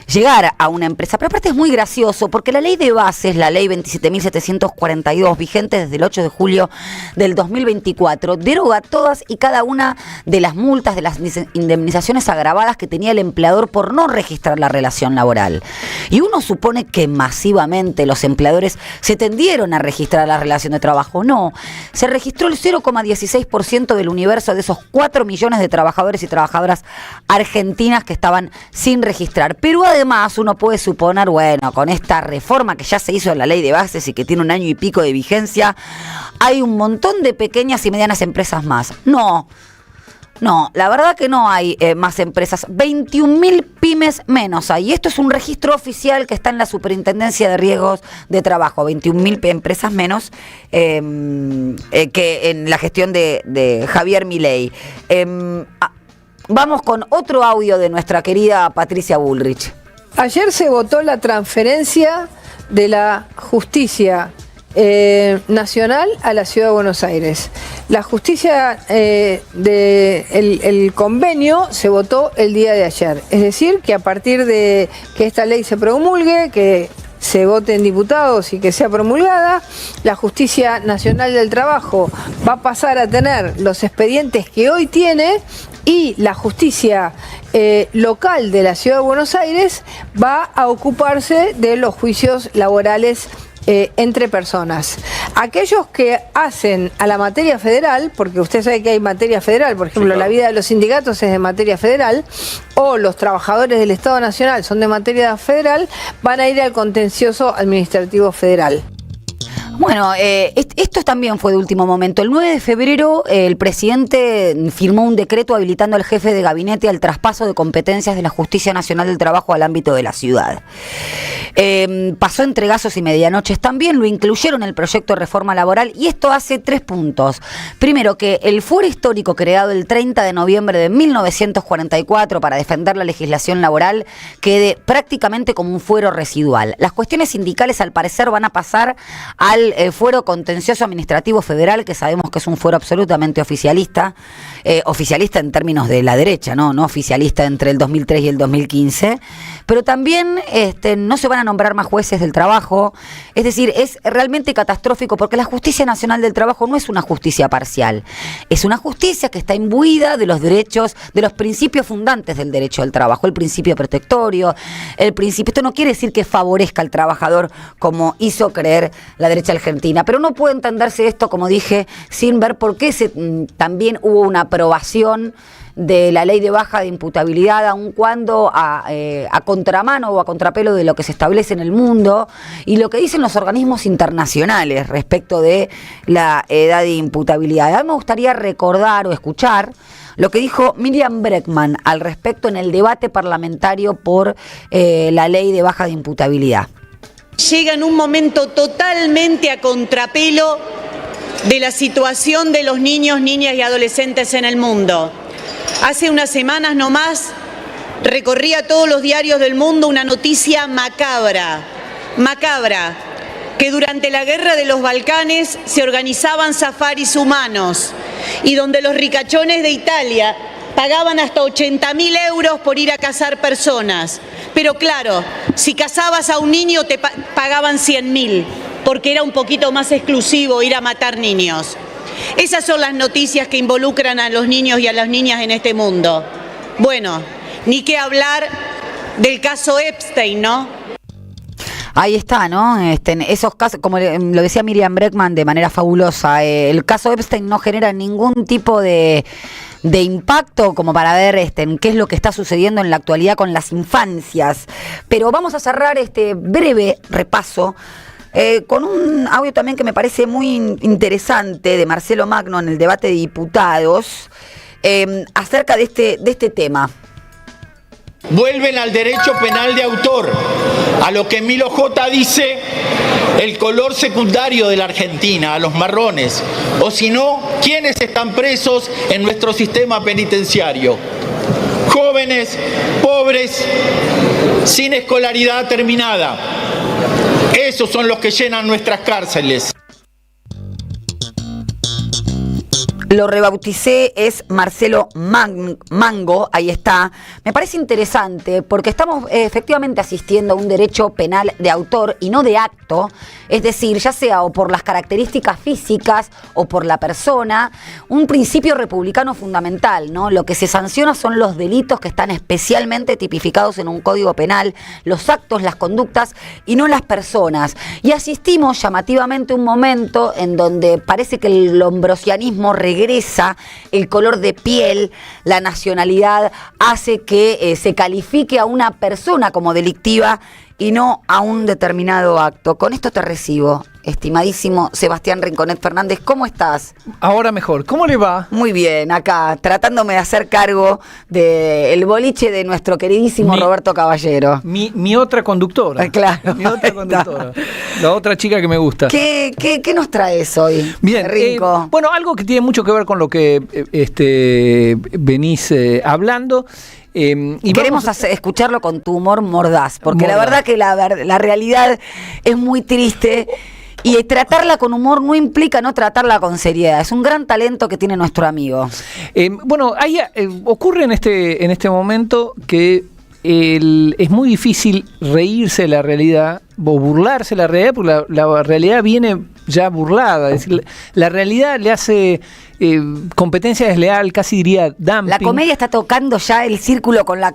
llegar a una empresa. Pero aparte es muy gracioso porque la ley de bases, la ley 27.742, vigente desde el 8 de julio del 2024, deroga todas y cada una de las multas, de las indemnizaciones agravadas que tenía el empleador por no registrar la relación laboral. Y uno supone que masivamente los empleadores se tendieron a registrar la relación de trabajo. No, se registró el 0,16% del universo de esos 4 millones de trabajadores y trabajadoras argentinas que estaban sin registrar. Pero además uno puede suponer, bueno, con esta reforma que ya se hizo en la ley de bases y que tiene 1 año y pico de vigencia, hay un montón de pequeñas y medianas empresas más. No, la verdad que no hay más empresas. 21.000 pymes menos hay. Y esto es un registro oficial que está en la Superintendencia de Riesgos de Trabajo. 21.000 empresas menos que en la gestión de Javier Milei. Vamos con otro audio de nuestra querida Patricia Bullrich. Ayer se votó la transferencia de la justicia nacional a la Ciudad de Buenos Aires. La justicia el convenio se votó el día de ayer. Es decir, que a partir de que esta ley se promulgue, que se vote en diputados y que sea promulgada, la Justicia Nacional del Trabajo va a pasar a tener los expedientes que hoy tiene y la justicia local de la Ciudad de Buenos Aires va a ocuparse de los juicios laborales entre personas. Aquellos que hacen a la materia federal, porque usted sabe que hay materia federal, por ejemplo, sí, claro, la vida de los sindicatos es de materia federal, o los trabajadores del Estado Nacional son de materia federal, van a ir al contencioso administrativo federal. Bueno, esto también fue de último momento. El 9 de febrero el presidente firmó un decreto habilitando al jefe de gabinete al traspaso de competencias de la Justicia Nacional del Trabajo al ámbito de la ciudad. Pasó entre gasos y medianoches también, lo incluyeron en el proyecto de reforma laboral y esto hace 3 puntos. Primero, que el fuero histórico creado el 30 de noviembre de 1944 para defender la legislación laboral quede prácticamente como un fuero residual. Las cuestiones sindicales al parecer van a pasar al fuero contencioso administrativo federal, que sabemos que es un fuero absolutamente oficialista, oficialista en términos de la derecha, no oficialista entre el 2003 y el 2015, pero también no se van a a nombrar más jueces del trabajo. Es decir, es realmente catastrófico porque la Justicia Nacional del Trabajo no es una justicia parcial. Es una justicia que está imbuida de los derechos, de los principios fundantes del derecho al trabajo. El principio protectorio, el principio... Esto no quiere decir que favorezca al trabajador como hizo creer la derecha argentina. Pero no puede entenderse esto, como dije, sin ver por qué también hubo una aprobación de la ley de baja de imputabilidad, aun cuando a contramano o a contrapelo de lo que se establece en el mundo y lo que dicen los organismos internacionales respecto de la edad de imputabilidad. A mí me gustaría recordar o escuchar lo que dijo Miriam Bregman al respecto en el debate parlamentario por la ley de baja de imputabilidad. Llega en un momento totalmente a contrapelo de la situación de los niños, niñas y adolescentes en el mundo. Hace unas semanas nomás recorría todos los diarios del mundo una noticia macabra, que durante la guerra de los Balcanes se organizaban safaris humanos y donde los ricachones de Italia pagaban hasta 80.000 euros por ir a cazar personas. Pero claro, si cazabas a un niño te pagaban 100.000, porque era un poquito más exclusivo ir a matar niños. Esas son las noticias que involucran a los niños y a las niñas en este mundo. Bueno, ni qué hablar del caso Epstein, ¿no? Ahí está, ¿no? Esos casos, como lo decía Miriam Bregman de manera fabulosa, el caso Epstein no genera ningún tipo de impacto como para ver qué es lo que está sucediendo en la actualidad con las infancias. Pero vamos a cerrar este breve repaso con un audio también que me parece muy interesante de Marcelo Magno en el debate de diputados acerca de este tema. Vuelven al derecho penal de autor, a lo que Emilio J. dice el color secundario de la Argentina, a los marrones, o si no, ¿quiénes están presos en nuestro sistema penitenciario? Jóvenes, pobres, sin escolaridad terminada. Esos son los que llenan nuestras cárceles. Lo rebauticé, es Marcelo Mango, ahí está. Me parece interesante porque estamos efectivamente asistiendo a un derecho penal de autor y no de acto, es decir, ya sea o por las características físicas o por la persona, un principio republicano fundamental, ¿no? Lo que se sanciona son los delitos que están especialmente tipificados en un código penal, los actos, las conductas y no las personas. Y asistimos llamativamente a un momento en donde parece que el lombrosianismo regresa, el color de piel, la nacionalidad, hace que se califique a una persona como delictiva y no a un determinado acto. Con esto te recibo, estimadísimo Sebastián Rinconet Fernández. ¿Cómo estás? Ahora mejor. ¿Cómo le va? Muy bien, acá, tratándome de hacer cargo del boliche de nuestro queridísimo Roberto Caballero. Mi otra conductora. Claro. Mi otra conductora. La otra chica que me gusta. ¿Qué nos traes hoy? Bien, Rinco. Bueno, algo que tiene mucho que ver con lo que venís hablando. Y queremos escucharlo con tu humor mordaz, porque la verdad que la realidad es muy triste y tratarla con humor no implica no tratarla con seriedad. Es un gran talento que tiene nuestro amigo. Bueno, ocurre en este momento que es muy difícil reírse de la realidad o burlarse de la realidad, porque la realidad viene ya burlada. Es decir, la realidad le hace competencia desleal, casi diría dumping. La comedia está tocando ya el círculo con la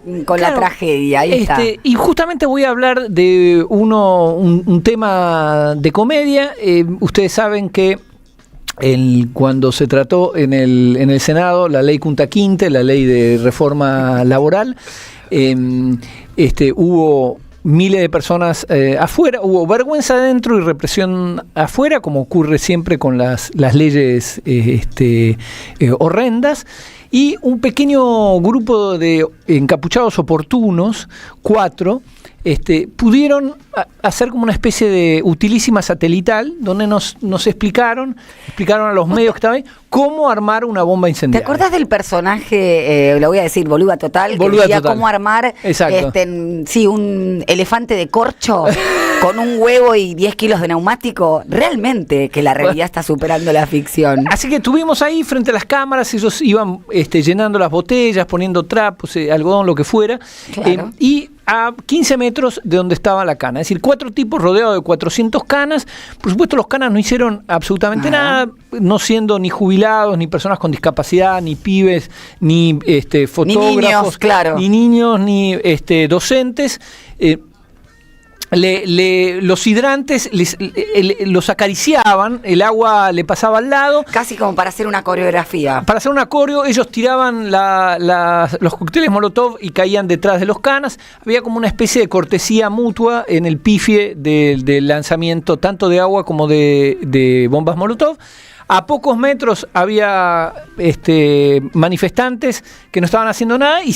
tragedia. Ahí está. Y justamente voy a hablar de un tema de comedia. Ustedes saben que cuando se trató en el Senado la ley Kunta Kinte, la ley de reforma laboral, hubo miles de personas afuera, hubo vergüenza adentro y represión afuera, como ocurre siempre con las leyes horrendas, y un pequeño grupo de encapuchados oportunos, 4, pudieron hacer como una especie de utilísima satelital, donde nos explicaron a los medios que estaban ahí cómo armar una bomba incendiaria. ¿Te acordás del personaje, lo voy a decir, Boluda Total, que decía cómo armar un elefante de corcho? con un huevo y 10 kilos de neumático, realmente que la realidad está superando la ficción. Así que tuvimos ahí frente a las cámaras, ellos iban llenando las botellas, poniendo trapos, algodón, lo que fuera, Claro. y a 15 metros de donde estaba la cana. Es decir, 4 tipos rodeados de 400 canas. Por supuesto, los canas no hicieron absolutamente nada, no siendo ni jubilados, ni personas con discapacidad, ni pibes, ni fotógrafos, Ni niños, claro. ni niños, ni docentes. Los hidrantes los acariciaban, el agua le pasaba al lado. Casi como para hacer una coreografía. Para hacer un coreo, ellos tiraban los cócteles Molotov y caían detrás de los canas. Había como una especie de cortesía mutua en el pifie del lanzamiento, tanto de agua como de bombas Molotov. A pocos metros había manifestantes que no estaban haciendo nada y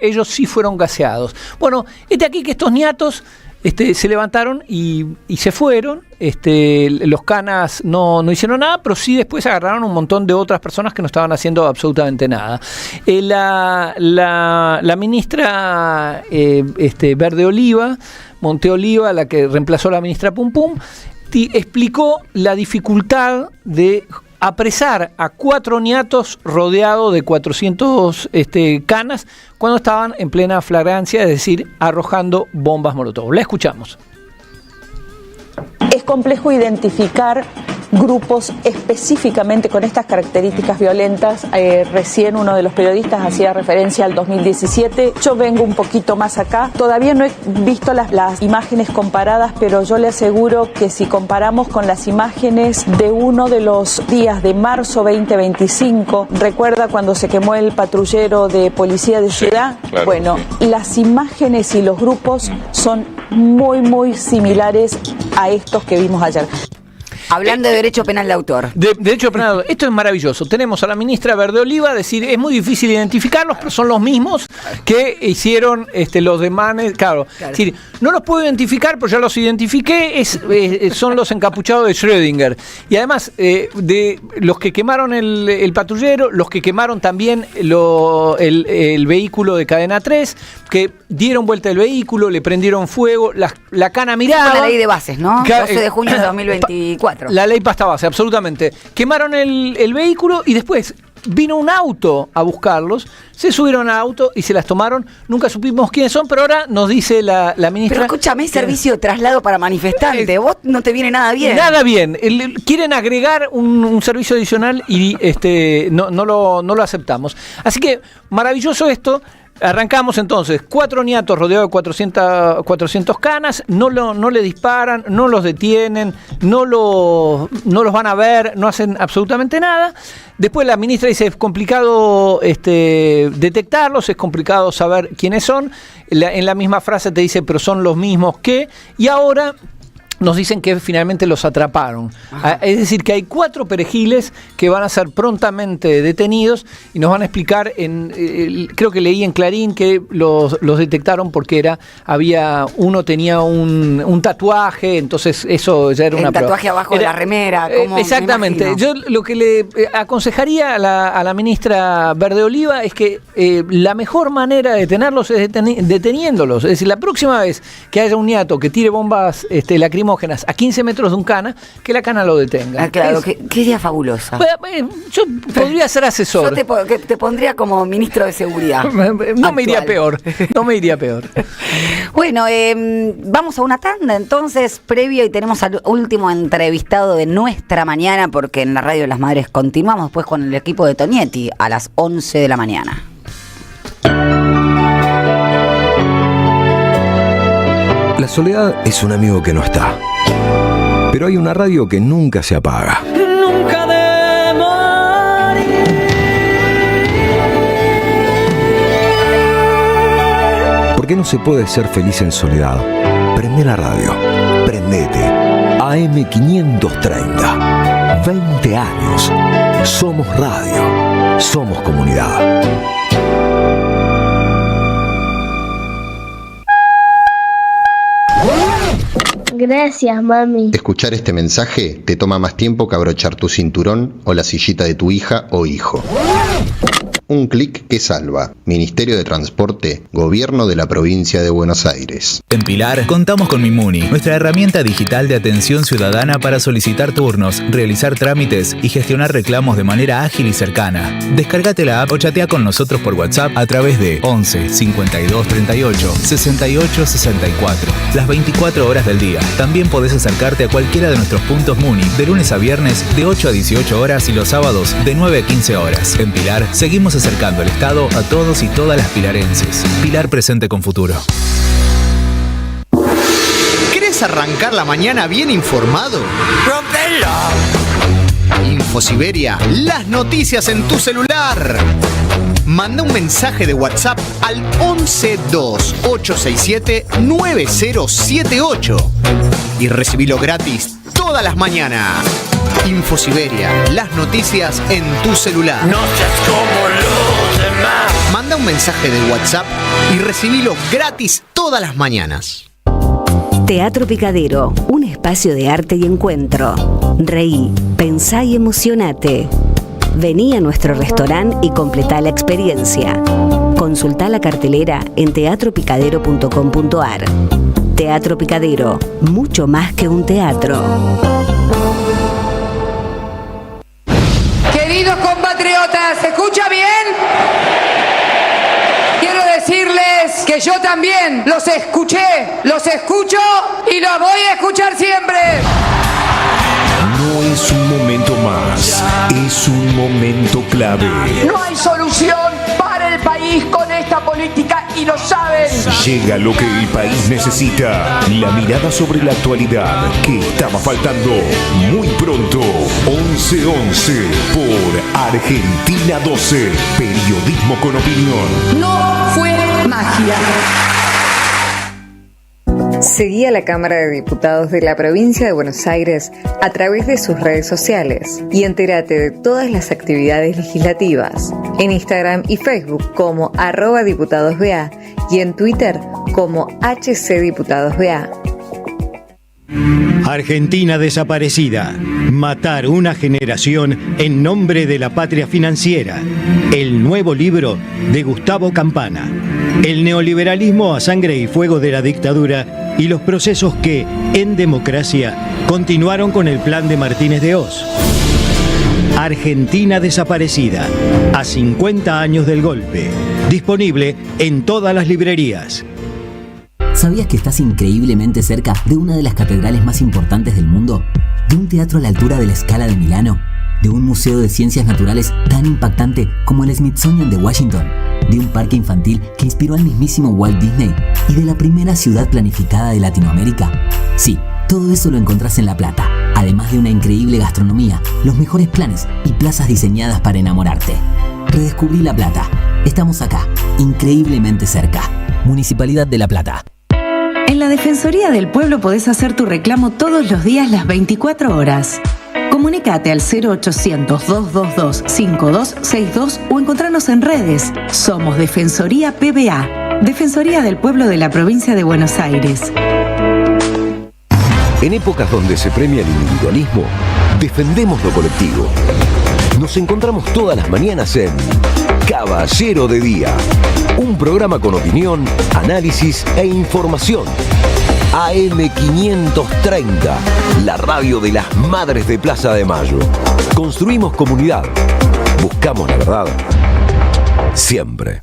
ellos sí fueron gaseados. Bueno, aquí que estos niatos se levantaron y se fueron. Los canas no hicieron nada, pero sí después agarraron un montón de otras personas que no estaban haciendo absolutamente nada. La ministra Verde Oliva, Monte Oliva, la que reemplazó a la ministra Pum Pum, explicó la dificultad de apresar a 4 niatos rodeados de 400 canas cuando estaban en plena flagrancia, es decir, arrojando bombas Molotov. La escuchamos. Es complejo identificar grupos específicamente con estas características violentas. Recién uno de los periodistas hacía referencia al 2017. Yo vengo un poquito más acá. Todavía no he visto las imágenes comparadas, pero yo le aseguro que si comparamos con las imágenes de uno de los días de marzo 2025, ¿recuerda cuando se quemó el patrullero de policía de ciudad? Claro, bueno, las imágenes y los grupos son muy, muy similares a estos que vimos ayer. Hablando de derecho penal de autor. Derecho penal de autor. Esto es maravilloso. Tenemos a la ministra Verde Oliva decir, es muy difícil identificarlos, pero son los mismos que hicieron los demanes. Claro. Es decir, no los puedo identificar, pero ya los identifiqué. Son los encapuchados de Schrödinger. Y además, de los que quemaron el patrullero, los que quemaron también el vehículo de cadena 3, que dieron vuelta el vehículo, le prendieron fuego, la cana miraba. Con la ley de bases, ¿no? 12 de junio de 2024. La ley pasta base, absolutamente. Quemaron el vehículo y después vino un auto a buscarlos, se subieron al auto y se las tomaron. Nunca supimos quiénes son, pero ahora nos dice la ministra... Pero escúchame, hay servicio de traslado para manifestantes. Vos no te viene nada bien. Nada bien. Quieren agregar un servicio adicional y no lo aceptamos. Así que maravilloso esto. Arrancamos entonces, 4 niatos rodeados de 400 canas, no le disparan, no los detienen, no los van a ver, no hacen absolutamente nada. Después la ministra dice, es complicado detectarlos, es complicado saber quiénes son. En la misma frase te dice, pero son los mismos que... Y ahora... nos dicen que finalmente los atraparon. Es decir, que hay 4 perejiles que van a ser prontamente detenidos y nos van a explicar, creo que leí en Clarín que los detectaron porque uno tenía un tatuaje, entonces eso ya era una prueba. El tatuaje abajo de la remera. Exactamente. Yo lo que le aconsejaría a la ministra Verde Oliva es que la mejor manera de detenerlos es deteniéndolos. Es decir, la próxima vez que haya un niato que tire bombas lacrimógenas a 15 metros de un cana, que la cana lo detenga. Claro, qué idea fabulosa. Yo podría ser asesor. Yo te pondría como ministro de seguridad. No me iría peor. Bueno, vamos a una tanda entonces, previo, y tenemos al último entrevistado de nuestra mañana, porque en la Radio de las Madres continuamos después con el equipo de Tonietti a las 11 de la mañana. La soledad es un amigo que no está, pero hay una radio que nunca se apaga. Nunca de morir. ¿Por qué no se puede ser feliz en soledad? Prende la radio, prendete. AM530. 20 años. Somos radio. Somos comunidad. Gracias, mami. Escuchar este mensaje te toma más tiempo que abrochar tu cinturón o la sillita de tu hija o hijo. Un clic que salva. Ministerio de Transporte, Gobierno de la Provincia de Buenos Aires. En Pilar contamos con Mimuni, nuestra herramienta digital de atención ciudadana para solicitar turnos, realizar trámites y gestionar reclamos de manera ágil y cercana. Descárgate la app o chatea con nosotros por WhatsApp a través de 11 52 38 68 64. Las 24 horas del día. También podés acercarte a cualquiera de nuestros puntos Muni de lunes a viernes de 8 a 18 horas y los sábados de 9 a 15 horas. En Pilar seguimos acercando el Estado a todos y todas las pilarenses. Pilar presente con futuro. ¿Querés arrancar la mañana bien informado? ¡Rompelo! Infosiberia, las noticias en tu celular. Manda un mensaje de WhatsApp al 112-867-9078 y recibilo gratis todas las mañanas. Infosiberia, las noticias en tu celular. No seas como los demás. Manda un mensaje de WhatsApp y recibilo gratis todas las mañanas. Teatro Picadero, un espacio de arte y encuentro. Reí, pensá y emocionate. Vení a nuestro restaurante y completá la experiencia. Consultá la cartelera en teatropicadero.com.ar. Teatro Picadero, mucho más que un teatro. Queridos compatriotas, ¿se escucha bien? Quiero decirles que yo también los escuché, los escucho y los voy a escuchar siempre. No es un momento más, es un momento clave. No hay solución para el país con esta política y lo saben. Llega lo que el país necesita. La mirada sobre la actualidad que estaba faltando. Muy pronto, 11:11 por Argentina 12. Periodismo con opinión. No fue magia. Seguí a la Cámara de Diputados de la Provincia de Buenos Aires a través de sus redes sociales y entérate de todas las actividades legislativas en Instagram y Facebook como @diputadosBA y en Twitter como HCDiputadosBA. Argentina desaparecida. Matar una generación en nombre de la patria financiera. El nuevo libro de Gustavo Campana. El neoliberalismo a sangre y fuego de la dictadura y los procesos que, en democracia, continuaron con el plan de Martínez de Oz. Argentina desaparecida. A 50 años del golpe. Disponible en todas las librerías. ¿Sabías que estás increíblemente cerca de una de las catedrales más importantes del mundo? ¿De un teatro a la altura de la Scala de Milano? ¿De un museo de ciencias naturales tan impactante como el Smithsonian de Washington? ¿De un parque infantil que inspiró al mismísimo Walt Disney? ¿Y de la primera ciudad planificada de Latinoamérica? Sí, todo eso lo encontrás en La Plata, además de una increíble gastronomía, los mejores planes y plazas diseñadas para enamorarte. Redescubrí La Plata. Estamos acá, increíblemente cerca. Municipalidad de La Plata. En la Defensoría del Pueblo podés hacer tu reclamo todos los días las 24 horas. Comunicate al 0800-222-5262 o encontrarnos en redes. Somos Defensoría PBA, Defensoría del Pueblo de la Provincia de Buenos Aires. En épocas donde se premia el individualismo, defendemos lo colectivo. Nos encontramos todas las mañanas en Caballero de Día, un programa con opinión, análisis e información. AM530, la radio de las madres de Plaza de Mayo. Construimos comunidad, buscamos la verdad, siempre.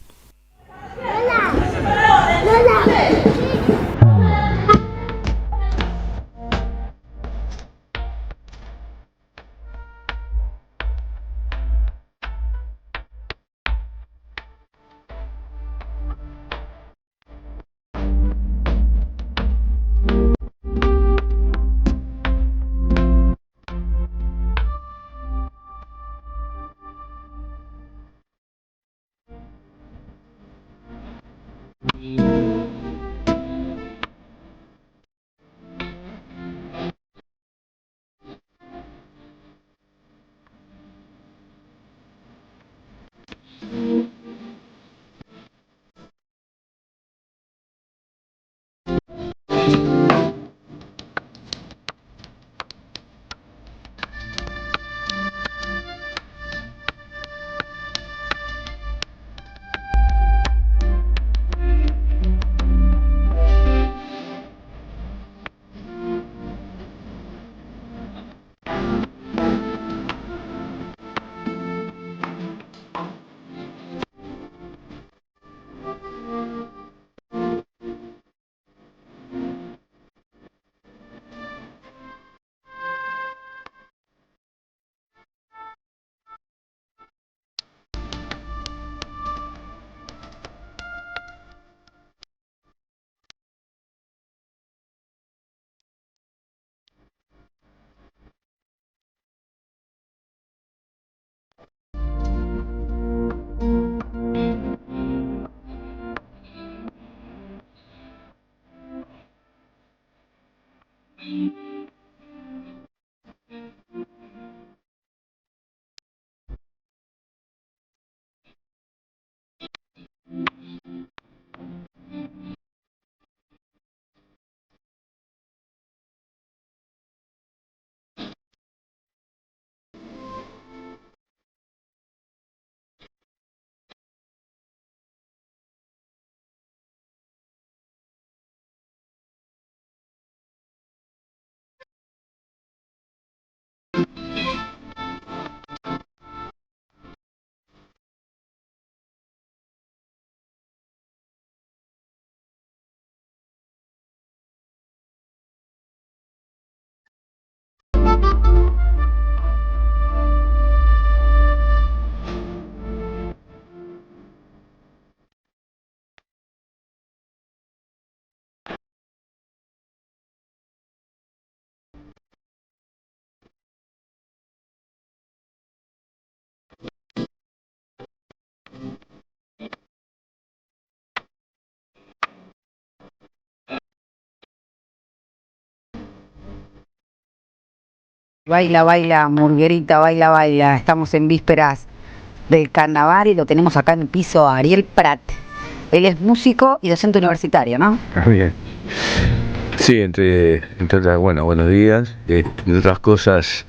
Baila, baila, Murguerita, baila, baila. Estamos en vísperas del carnaval y lo tenemos acá en el piso a Ariel Prat. Él es músico y docente universitario, ¿no? Bien. Sí, entre otras, bueno, buenos días. Entre otras cosas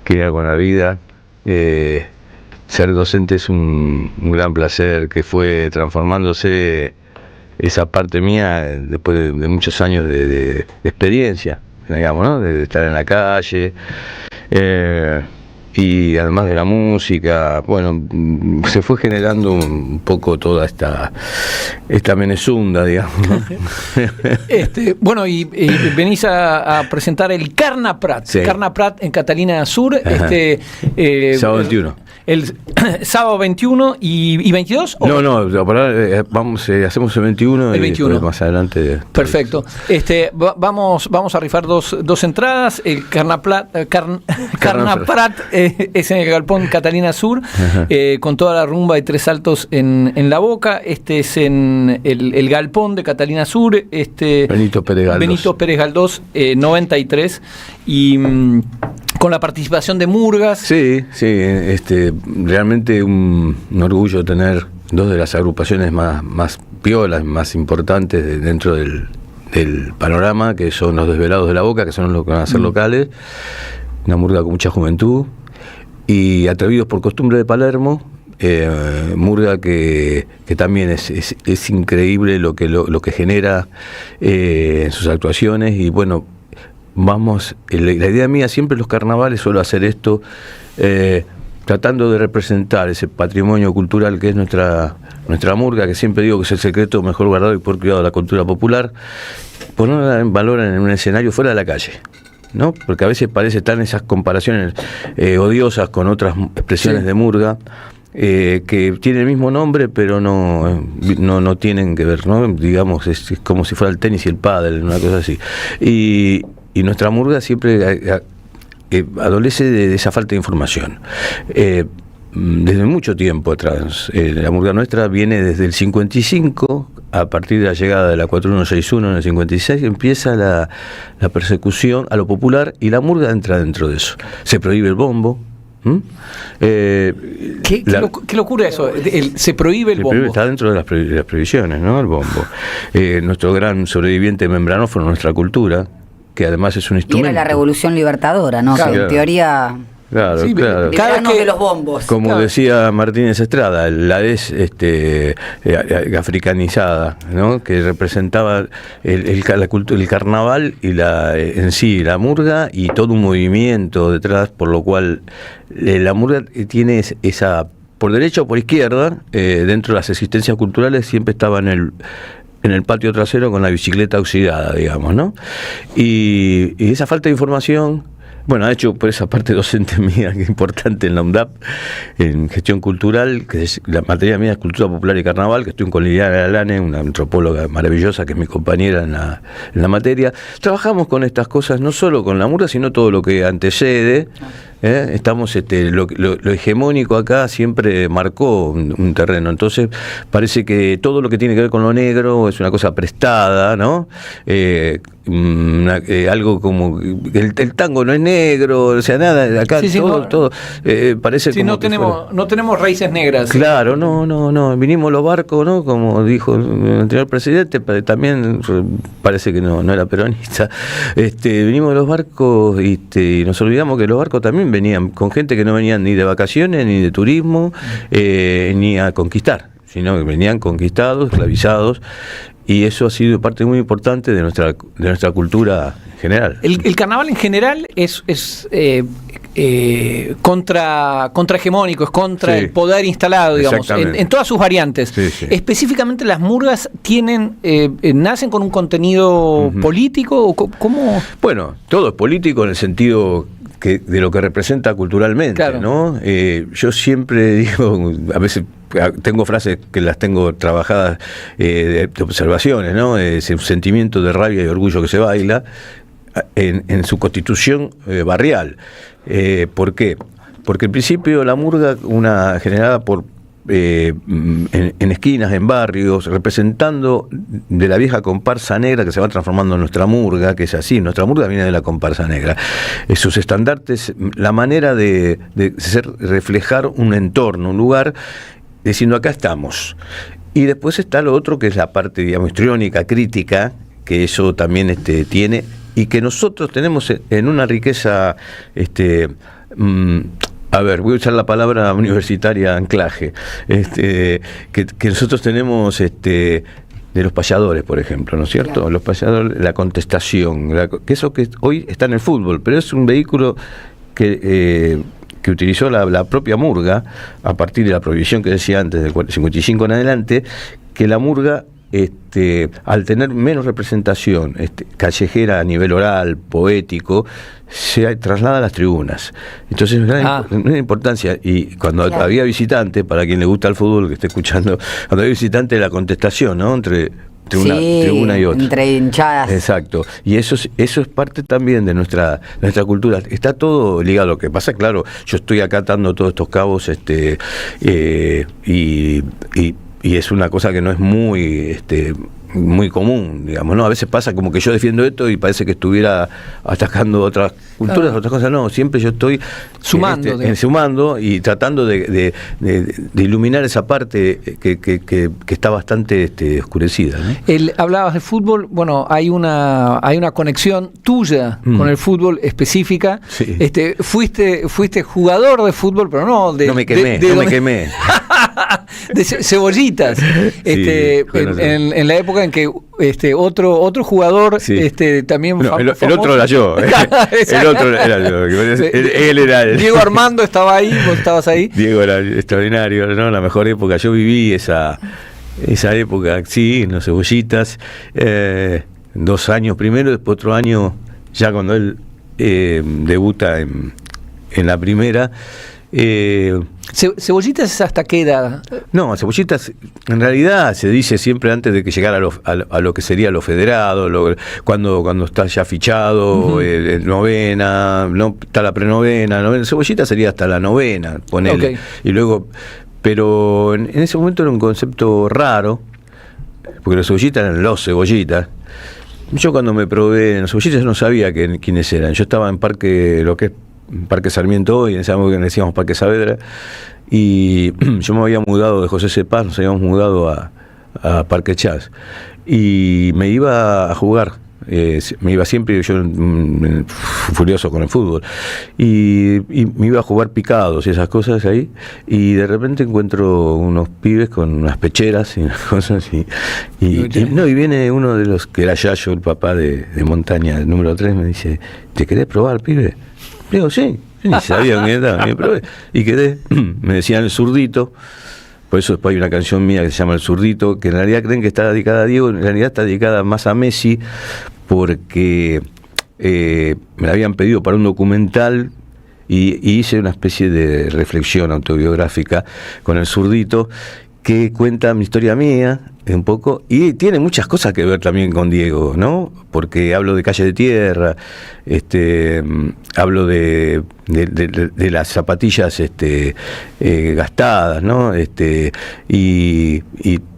que hago en la vida, ser docente es un gran placer que fue transformándose esa parte mía después de muchos años de experiencia, digamos, ¿no? De estar en la calle, y además de la música, bueno, se fue generando un poco toda esta Menezunda, digamos, ¿no? Bueno, y venís a presentar el Carnaprat, Sí. Carnaprat en Catalina Sur, Sábado 21. El sábado 21 y 22. ¿o? No, vamos, hacemos el 21 El y 21. después más adelante. Perfecto. Vamos a rifar dos entradas. El Carnaprat es en el Galpón Catalina Sur, con toda la rumba y tres saltos en la boca. Este es en el Galpón de Catalina Sur. Benito Pérez Galdós. 93. Y con la participación de Murgas. Sí, realmente un orgullo tener dos de las agrupaciones más piolas, más importantes dentro del panorama, que son los Desvelados de la Boca, que son los que van a ser locales, una murga con mucha juventud, y Atrevidos por Costumbre de Palermo, murga que también es increíble lo que genera en sus actuaciones. Y bueno, la idea mía siempre en los carnavales suelo hacer esto, tratando de representar ese patrimonio cultural que es nuestra murga, que siempre digo que es el secreto mejor guardado y peor cuidado de la cultura popular, ponerla en valor en un escenario fuera de la calle, ¿no? Porque a veces parece estar esas comparaciones odiosas con otras expresiones de murga, que tienen el mismo nombre pero no tienen que ver, ¿no? Digamos, es como si fuera el tenis y el pádel, una cosa así. Y nuestra murga siempre adolece de esa falta de información. Desde mucho tiempo atrás, la murga nuestra viene desde el 55, a partir de la llegada de la 4161 en el 56, empieza la persecución a lo popular, y la murga entra dentro de eso. Se prohíbe el bombo. ¿Qué locura eso? Se prohíbe el bombo. Está dentro de las prohibiciones, ¿no? El bombo. Nuestro gran sobreviviente membranófono, nuestra cultura, que además es un Y instrumento. era la revolución libertadora, ¿no? Claro. Que en teoría... Claro, claro. Librarnos de los bombos. Como decía Martínez Estrada, la africanizada, ¿no? Que representaba el carnaval y en sí la murga y todo un movimiento detrás, por lo cual la murga tiene esa, por derecha o por izquierda, dentro de las existencias culturales siempre estaba en el patio trasero con la bicicleta oxidada, digamos, ¿no? Y esa falta de información, bueno, ha hecho por esa parte docente mía, que es importante en la UNDAP, en gestión cultural, que es, la materia mía es cultura popular y carnaval, que estoy con Liliana Alane, una antropóloga maravillosa que es mi compañera en la materia. Trabajamos con estas cosas, no solo con la murga, sino todo lo que antecede, Estamos, lo hegemónico acá siempre marcó un terreno. Entonces parece que todo lo que tiene que ver con lo negro es una cosa prestada, ¿no? Algo como el tango no es negro, o sea, nada, acá todo parece como no tenemos raíces negras. Claro, no, vinimos los barcos, ¿no? Como dijo el anterior presidente, también parece que no era peronista. Vinimos los barcos y nos olvidamos que los barcos también venían con gente que no venían ni de vacaciones, ni de turismo, ni a conquistar, sino que venían conquistados, esclavizados, y eso ha sido parte muy importante de nuestra cultura en general. El carnaval en general es contrahegemónico, es contra el poder instalado, digamos, en todas sus variantes. Sí. Específicamente las murgas nacen con un contenido político, ¿o cómo? Bueno, todo es político en el sentido de lo que representa culturalmente, claro. ¿No? Yo siempre digo, a veces tengo frases que las tengo trabajadas de observaciones, ¿no? Ese sentimiento de rabia y orgullo que se baila en su constitución barrial. ¿Por qué? Porque al principio la murga, una generada por en esquinas, en barrios, representando de la vieja comparsa negra que se va transformando en nuestra murga, que es así, nuestra murga viene de la comparsa negra. Sus estandartes, la manera de reflejar un entorno, un lugar, diciendo acá estamos. Y después está lo otro que es la parte, digamos, histriónica, crítica, que eso también tiene, y que nosotros tenemos en una riqueza, a ver, voy a usar la palabra universitaria, anclaje, que nosotros tenemos de los payadores, por ejemplo, ¿no es cierto? Claro. Los payadores, la contestación, que eso que hoy está en el fútbol, pero es un vehículo que utilizó la propia murga, a partir de la prohibición que decía antes, del 55 en adelante, que la murga, al tener menos representación callejera a nivel oral, poético, se traslada a las tribunas. Entonces, gran importancia. Y cuando había visitante, para quien le gusta el fútbol, que esté escuchando, cuando había visitante, la contestación, ¿no? Entre una tribuna y otra. Entre hinchadas. Exacto. Y eso es parte también de nuestra cultura. Está todo ligado. Lo que pasa, claro, yo estoy acá atando todos estos cabos, y es una cosa que no es muy común, digamos, ¿no? A veces pasa como que yo defiendo esto y parece que estuviera atacando otras culturas, claro. Otras cosas. No, siempre yo estoy sumando y tratando de iluminar esa parte que está bastante oscurecida, ¿no? Hablabas de fútbol, bueno, hay una conexión tuya con el fútbol específica. Sí. Fuiste jugador de fútbol, pero no de... No me quemé. De cebollitas. En la época en que otro jugador también el otro era yo. El otro era yo. Él era Diego Armando estaba ahí, vos estabas ahí. Diego era extraordinario, ¿no? La mejor época. Yo viví esa época, sí, en los cebollitas. 2 años primero, después otro año, ya cuando él debuta en la primera. ¿Cebollitas es hasta qué edad? No, Cebollitas en realidad se dice siempre antes de que llegara a lo que sería lo federado, cuando está ya fichado, novena, no está la prenovena, Cebollitas sería hasta la novena, ponele. Okay. Y luego, pero en ese momento era un concepto raro, porque los cebollitas eran los cebollitas. Yo cuando me probé en los cebollitas no sabía quiénes eran. Yo estaba en Parque Sarmiento hoy, en esa época le decíamos Parque Saavedra, y yo me había mudado de José C. Paz, nos habíamos mudado a Parque Chas, y me iba a jugar, me iba siempre, yo furioso con el fútbol, y me iba a jugar picados y esas cosas ahí, y de repente encuentro unos pibes con unas pecheras y unas cosas, y viene uno de los que era Yayo, el papá de Montaña, el número 3, me dice, ¿te querés probar, pibe? Digo, sí, ni sabía dónde estaba, me probé. Y quedé, me decían el zurdito, por eso después hay una canción mía que se llama El Zurdito, que en realidad creen que está dedicada a Diego, en realidad está dedicada más a Messi, porque me la habían pedido para un documental y hice una especie de reflexión autobiográfica con El Zurdito, que cuenta mi historia mía, un poco, y tiene muchas cosas que ver también con Diego, ¿no? Porque hablo de Calle de Tierra, hablo de las zapatillas gastadas, ¿no? Y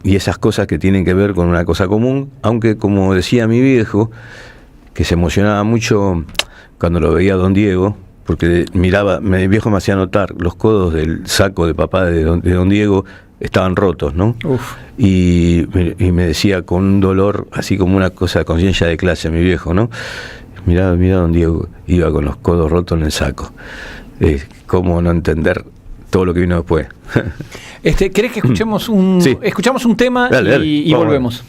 esas cosas que tienen que ver con una cosa común, aunque como decía mi viejo, que se emocionaba mucho cuando lo veía a don Diego, porque miraba, mi viejo me hacía notar los codos del saco de papá de don Diego estaban rotos, ¿no? Y me decía con un dolor, así como una cosa de conciencia de clase, mi viejo, ¿no? Mirá, don Diego, iba con los codos rotos en el saco. ¿Cómo no entender todo lo que vino después? ¿Querés que escuchemos escuchamos un tema? Dale, y volvemos?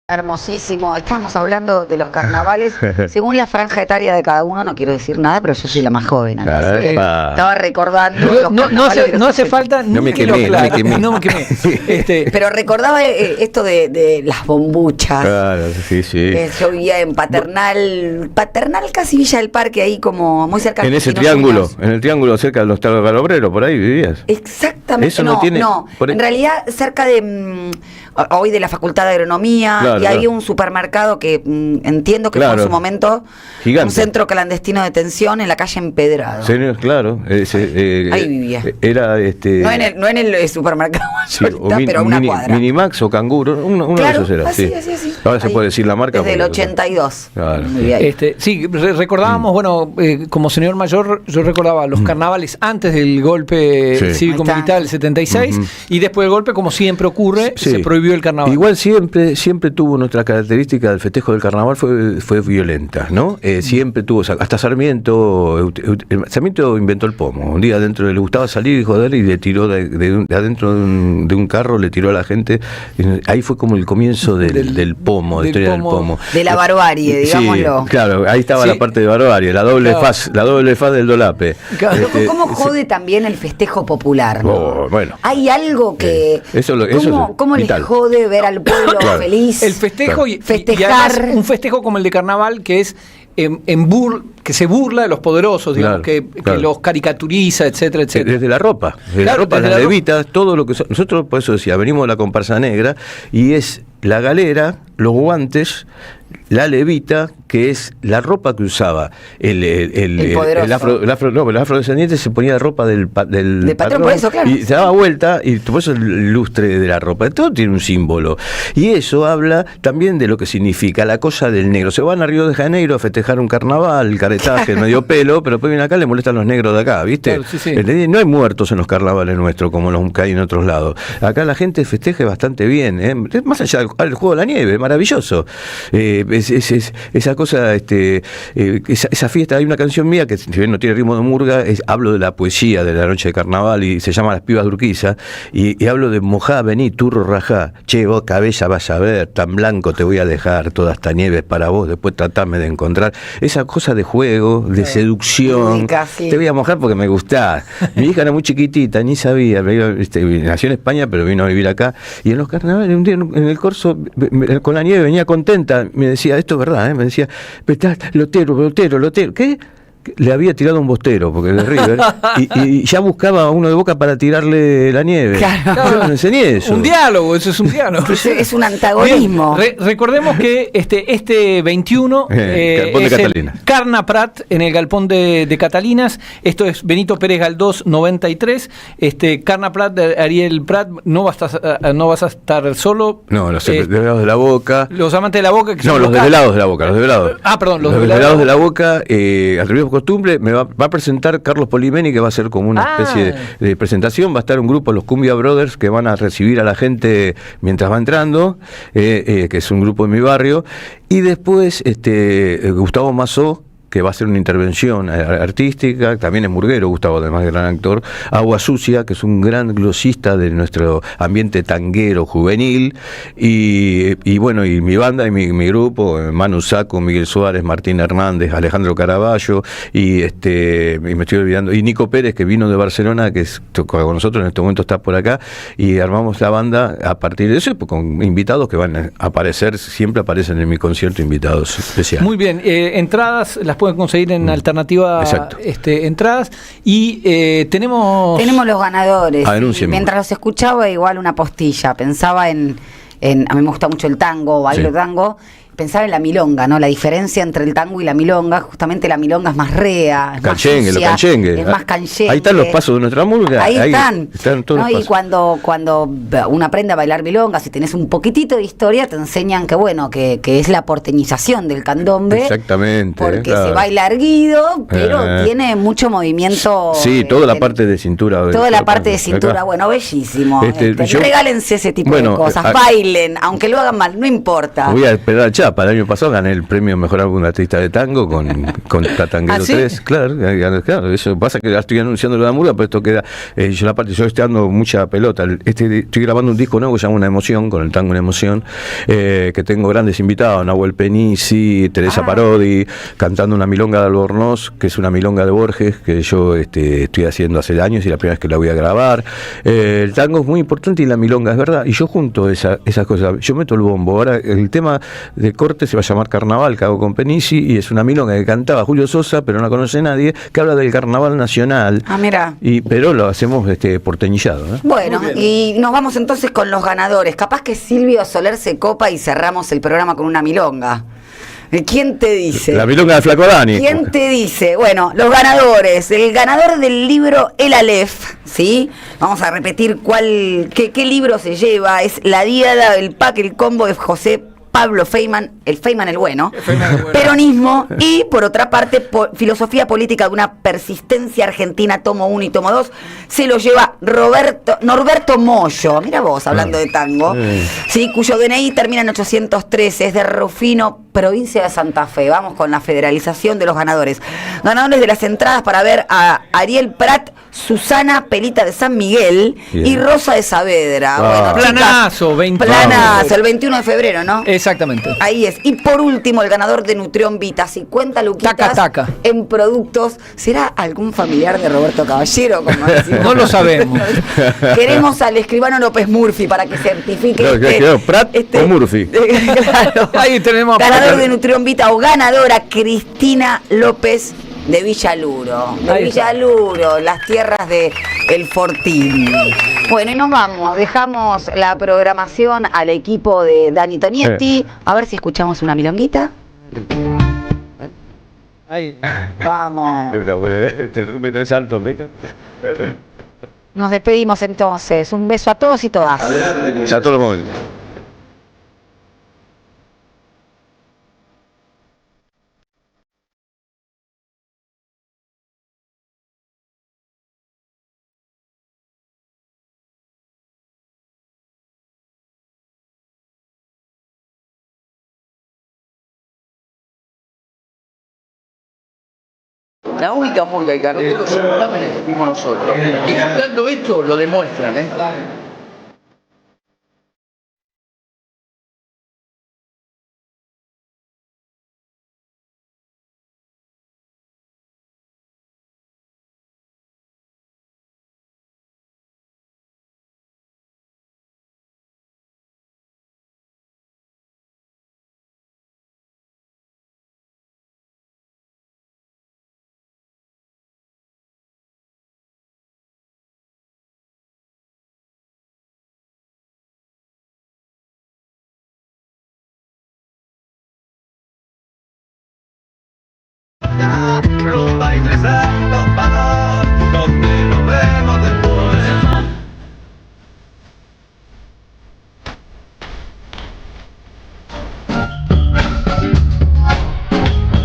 Hermosísimo, estamos hablando de los carnavales según la franja etaria de cada uno, no quiero decir nada, pero yo soy la más joven acá. Estaba recordando no hace falta no me quemé. Pero recordaba esto de las bombuchas. Claro, sí. Yo vivía en Paternal casi Villa del Parque, ahí como muy cerca en ese triángulo, en el triángulo cerca de los Talos del Obrero, por ahí vivías. Exactamente. Eso no tiene. En realidad cerca de hoy de la Facultad de Agronomía, y había un supermercado que entiendo que fue en su momento gigante. Un centro clandestino de detención en la calle Empedrado. Sí, claro. Ahí vivía. Era no en el supermercado pero una cuadra. Minimax o Canguro, uno de esos era. Así. Ahora se puede decir la marca. Desde el 82. Claro. Recordábamos, como señor mayor, yo recordaba los carnavales antes del golpe cívico-militar del 76 y después del golpe, como siempre ocurre, se prohibió el carnaval. Igual siempre tuvo nuestra característica del festejo del carnaval, fue violenta, ¿no? Siempre tuvo, hasta Sarmiento inventó el pomo. Un día le gustaba salir y joder y le tiró de adentro de un carro, le tiró a la gente. Ahí fue como el comienzo del pomo, de historia del pomo. De la barbarie, digámoslo. Sí, claro, ahí estaba la parte de barbarie, la doble faz del dolape. Claro. ¿Cómo jode también el festejo popular? Bueno. Hay algo que... ¿Cómo les jode ver al pueblo feliz? El festejo y festejar. además, un festejo como el de carnaval que es que se burla de los poderosos, digamos, que los caricaturiza, etcétera. Desde la ropa, las levitas, todo lo que nosotros, por eso decía, venimos de la comparsa negra y es la galera, los guantes, la levita, que es la ropa que usaba el afrodescendiente, se ponía ropa del patrón, por eso, claro. Y se daba vuelta, y por eso el lustre de la ropa, todo tiene un símbolo, y eso habla también de lo que significa la cosa del negro. Se van a Río de Janeiro a festejar un carnaval, el caretaje, el medio pelo, pero después vienen acá, le molestan los negros de acá, ¿viste? Claro, sí. No hay muertos en los carnavales nuestros como los que hay en otros lados. Acá la gente festeja bastante bien, más allá del juego de la nieve, maravilloso. Esa cosa, esa fiesta, hay una canción mía que si bien no tiene ritmo de murga, hablo de la poesía de la noche de carnaval y se llama Las Pibas de Urquiza, y hablo de mojá, vení, turro, rajá, che, vos cabeza vas a ver, tan blanco te voy a dejar, toda esta nieve es para vos, después tratame de encontrar. Esa cosa de juego, de seducción, te voy a mojar porque me gustás. Mi hija era muy chiquitita, ni sabía, nació en España pero vino a vivir acá, y en los carnavales, un día en el corso, con la nieve venía contenta, me decía, esto es verdad, me decía, lotero, ¿qué? Le había tirado un bostero, porque de River, y ya buscaba a uno de Boca para tirarle la nieve. Claro. Yo no enseñé eso. Un diálogo, eso es un diálogo. Es un antagonismo. Bien, recordemos que este 21 es el Carnaprat en el Galpón de Catalinas. Esto es Benito Pérez Galdós 93. Carnaprat de Ariel Prat, no vas a estar solo. No, los desvelados de la Boca. Los amantes de la Boca. Los desvelados de la Boca, los desvelados. Perdón, los desvelados de la Boca, al revés costumbre, va a presentar Carlos Polimeni, que va a ser como una especie de presentación. Va a estar un grupo, los Cumbia Brothers, que van a recibir a la gente mientras va entrando, que es un grupo de mi barrio. Y después Gustavo Mazó, que va a hacer una intervención artística, también es murguero Gustavo, además de gran actor. Agua Sucia, que es un gran glosista de nuestro ambiente tanguero juvenil, y bueno, y mi banda y mi grupo, Manu Saco, Miguel Suárez, Martín Hernández, Alejandro Caraballo, y me estoy olvidando, y Nico Pérez, que vino de Barcelona, que con nosotros en este momento está por acá, y armamos la banda a partir de eso, con invitados que van a aparecer, siempre aparecen en mi concierto invitados especiales. Muy bien, entradas las pueden conseguir en Alternativa entradas, y tenemos los ganadores. Mientras los escuchaba, igual una postilla, pensaba en a mí me gusta mucho el tango, bailo tango, pensaba en la milonga, ¿no? La diferencia entre el tango y la milonga, justamente la milonga es más rea, es canchengue, más sucia, lo canchengue. Es más canchengue. Ahí están los pasos de nuestra murga. Ahí están todos ¿no? los Y cuando uno aprende a bailar milonga, si tenés un poquitito de historia, te enseñan que es la porteñización del candombe. Exactamente. Porque se baila erguido, pero tiene mucho movimiento. Sí, toda la parte de cintura. Toda la parte de cintura, bueno, bellísimo. Regálense ese tipo de cosas, bailen, aunque lo hagan mal, no importa. Voy a esperar al Chapa. El año pasado gané el premio Mejor Álbum Artista de Tango con Tatanguero ¿Ah, sí? 3. Claro, eso pasa que ya estoy anunciando lo de la murga, pero esto queda. Yo estoy dando mucha pelota. Estoy grabando un disco nuevo que se llama Una Emoción, con el tango Una Emoción, que tengo grandes invitados: Nahuel Penisi, Teresa Parodi, cantando una milonga de Albornoz, que es una milonga de Borges, que yo estoy haciendo hace años y la primera vez que la voy a grabar. El tango es muy importante y la milonga, es verdad. Y yo junto esas cosas. Yo meto el bombo. Ahora el tema de corte se va a llamar Carnaval, que hago con Penisi, y es una milonga que cantaba Julio Sosa, pero no la conoce nadie, que habla del carnaval nacional. Mira. Pero lo hacemos porteñillado. Bueno, y nos vamos entonces con los ganadores. Capaz que Silvio Soler se copa y cerramos el programa con una milonga. ¿Quién te dice? La milonga de Flaco Dani. ¿Quién te dice? Bueno, los ganadores. El ganador del libro El Aleph, ¿sí? Vamos a repetir qué libro se lleva. Es La Diada, el pack, el combo de José Pablo Feynman, el Feynman el bueno, peronismo, y por otra parte, filosofía política de una persistencia argentina, tomo 1 y tomo 2, se lo lleva Norberto Mollo, mira vos, hablando de tango, ¿sí? Cuyo DNI termina en 813, es de Rufino, provincia de Santa Fe. Vamos con la federalización de los ganadores. Ganadores de las entradas para ver a Ariel Prat, Susana Pelita de San Miguel y Rosa de Saavedra. Bueno, planazo, planazo, el 21 de febrero, ¿no? Exactamente. Ahí es. Y por último, el ganador de Nutrión Vita, 50 luquitas en productos. ¿Será algún familiar de Roberto Caballero? Como decimos? No lo sabemos. Queremos al escribano López Murphy para que certifique. Prat o Murphy. Claro. Ahí tenemos ganador de Nutrión Vita o ganadora Cristina López de Villaluro. De Villaluro, las tierras de El Fortín. Bueno, y nos vamos. Dejamos la programación al equipo de Dani Tonietti. A ver si escuchamos una milonguita. Vamos. Nos despedimos entonces. Un beso a todos y todas. A todos los momentos. La única murga que nosotros fuimos nosotros. Y cantando esto lo demuestran, ¿eh? Rumba y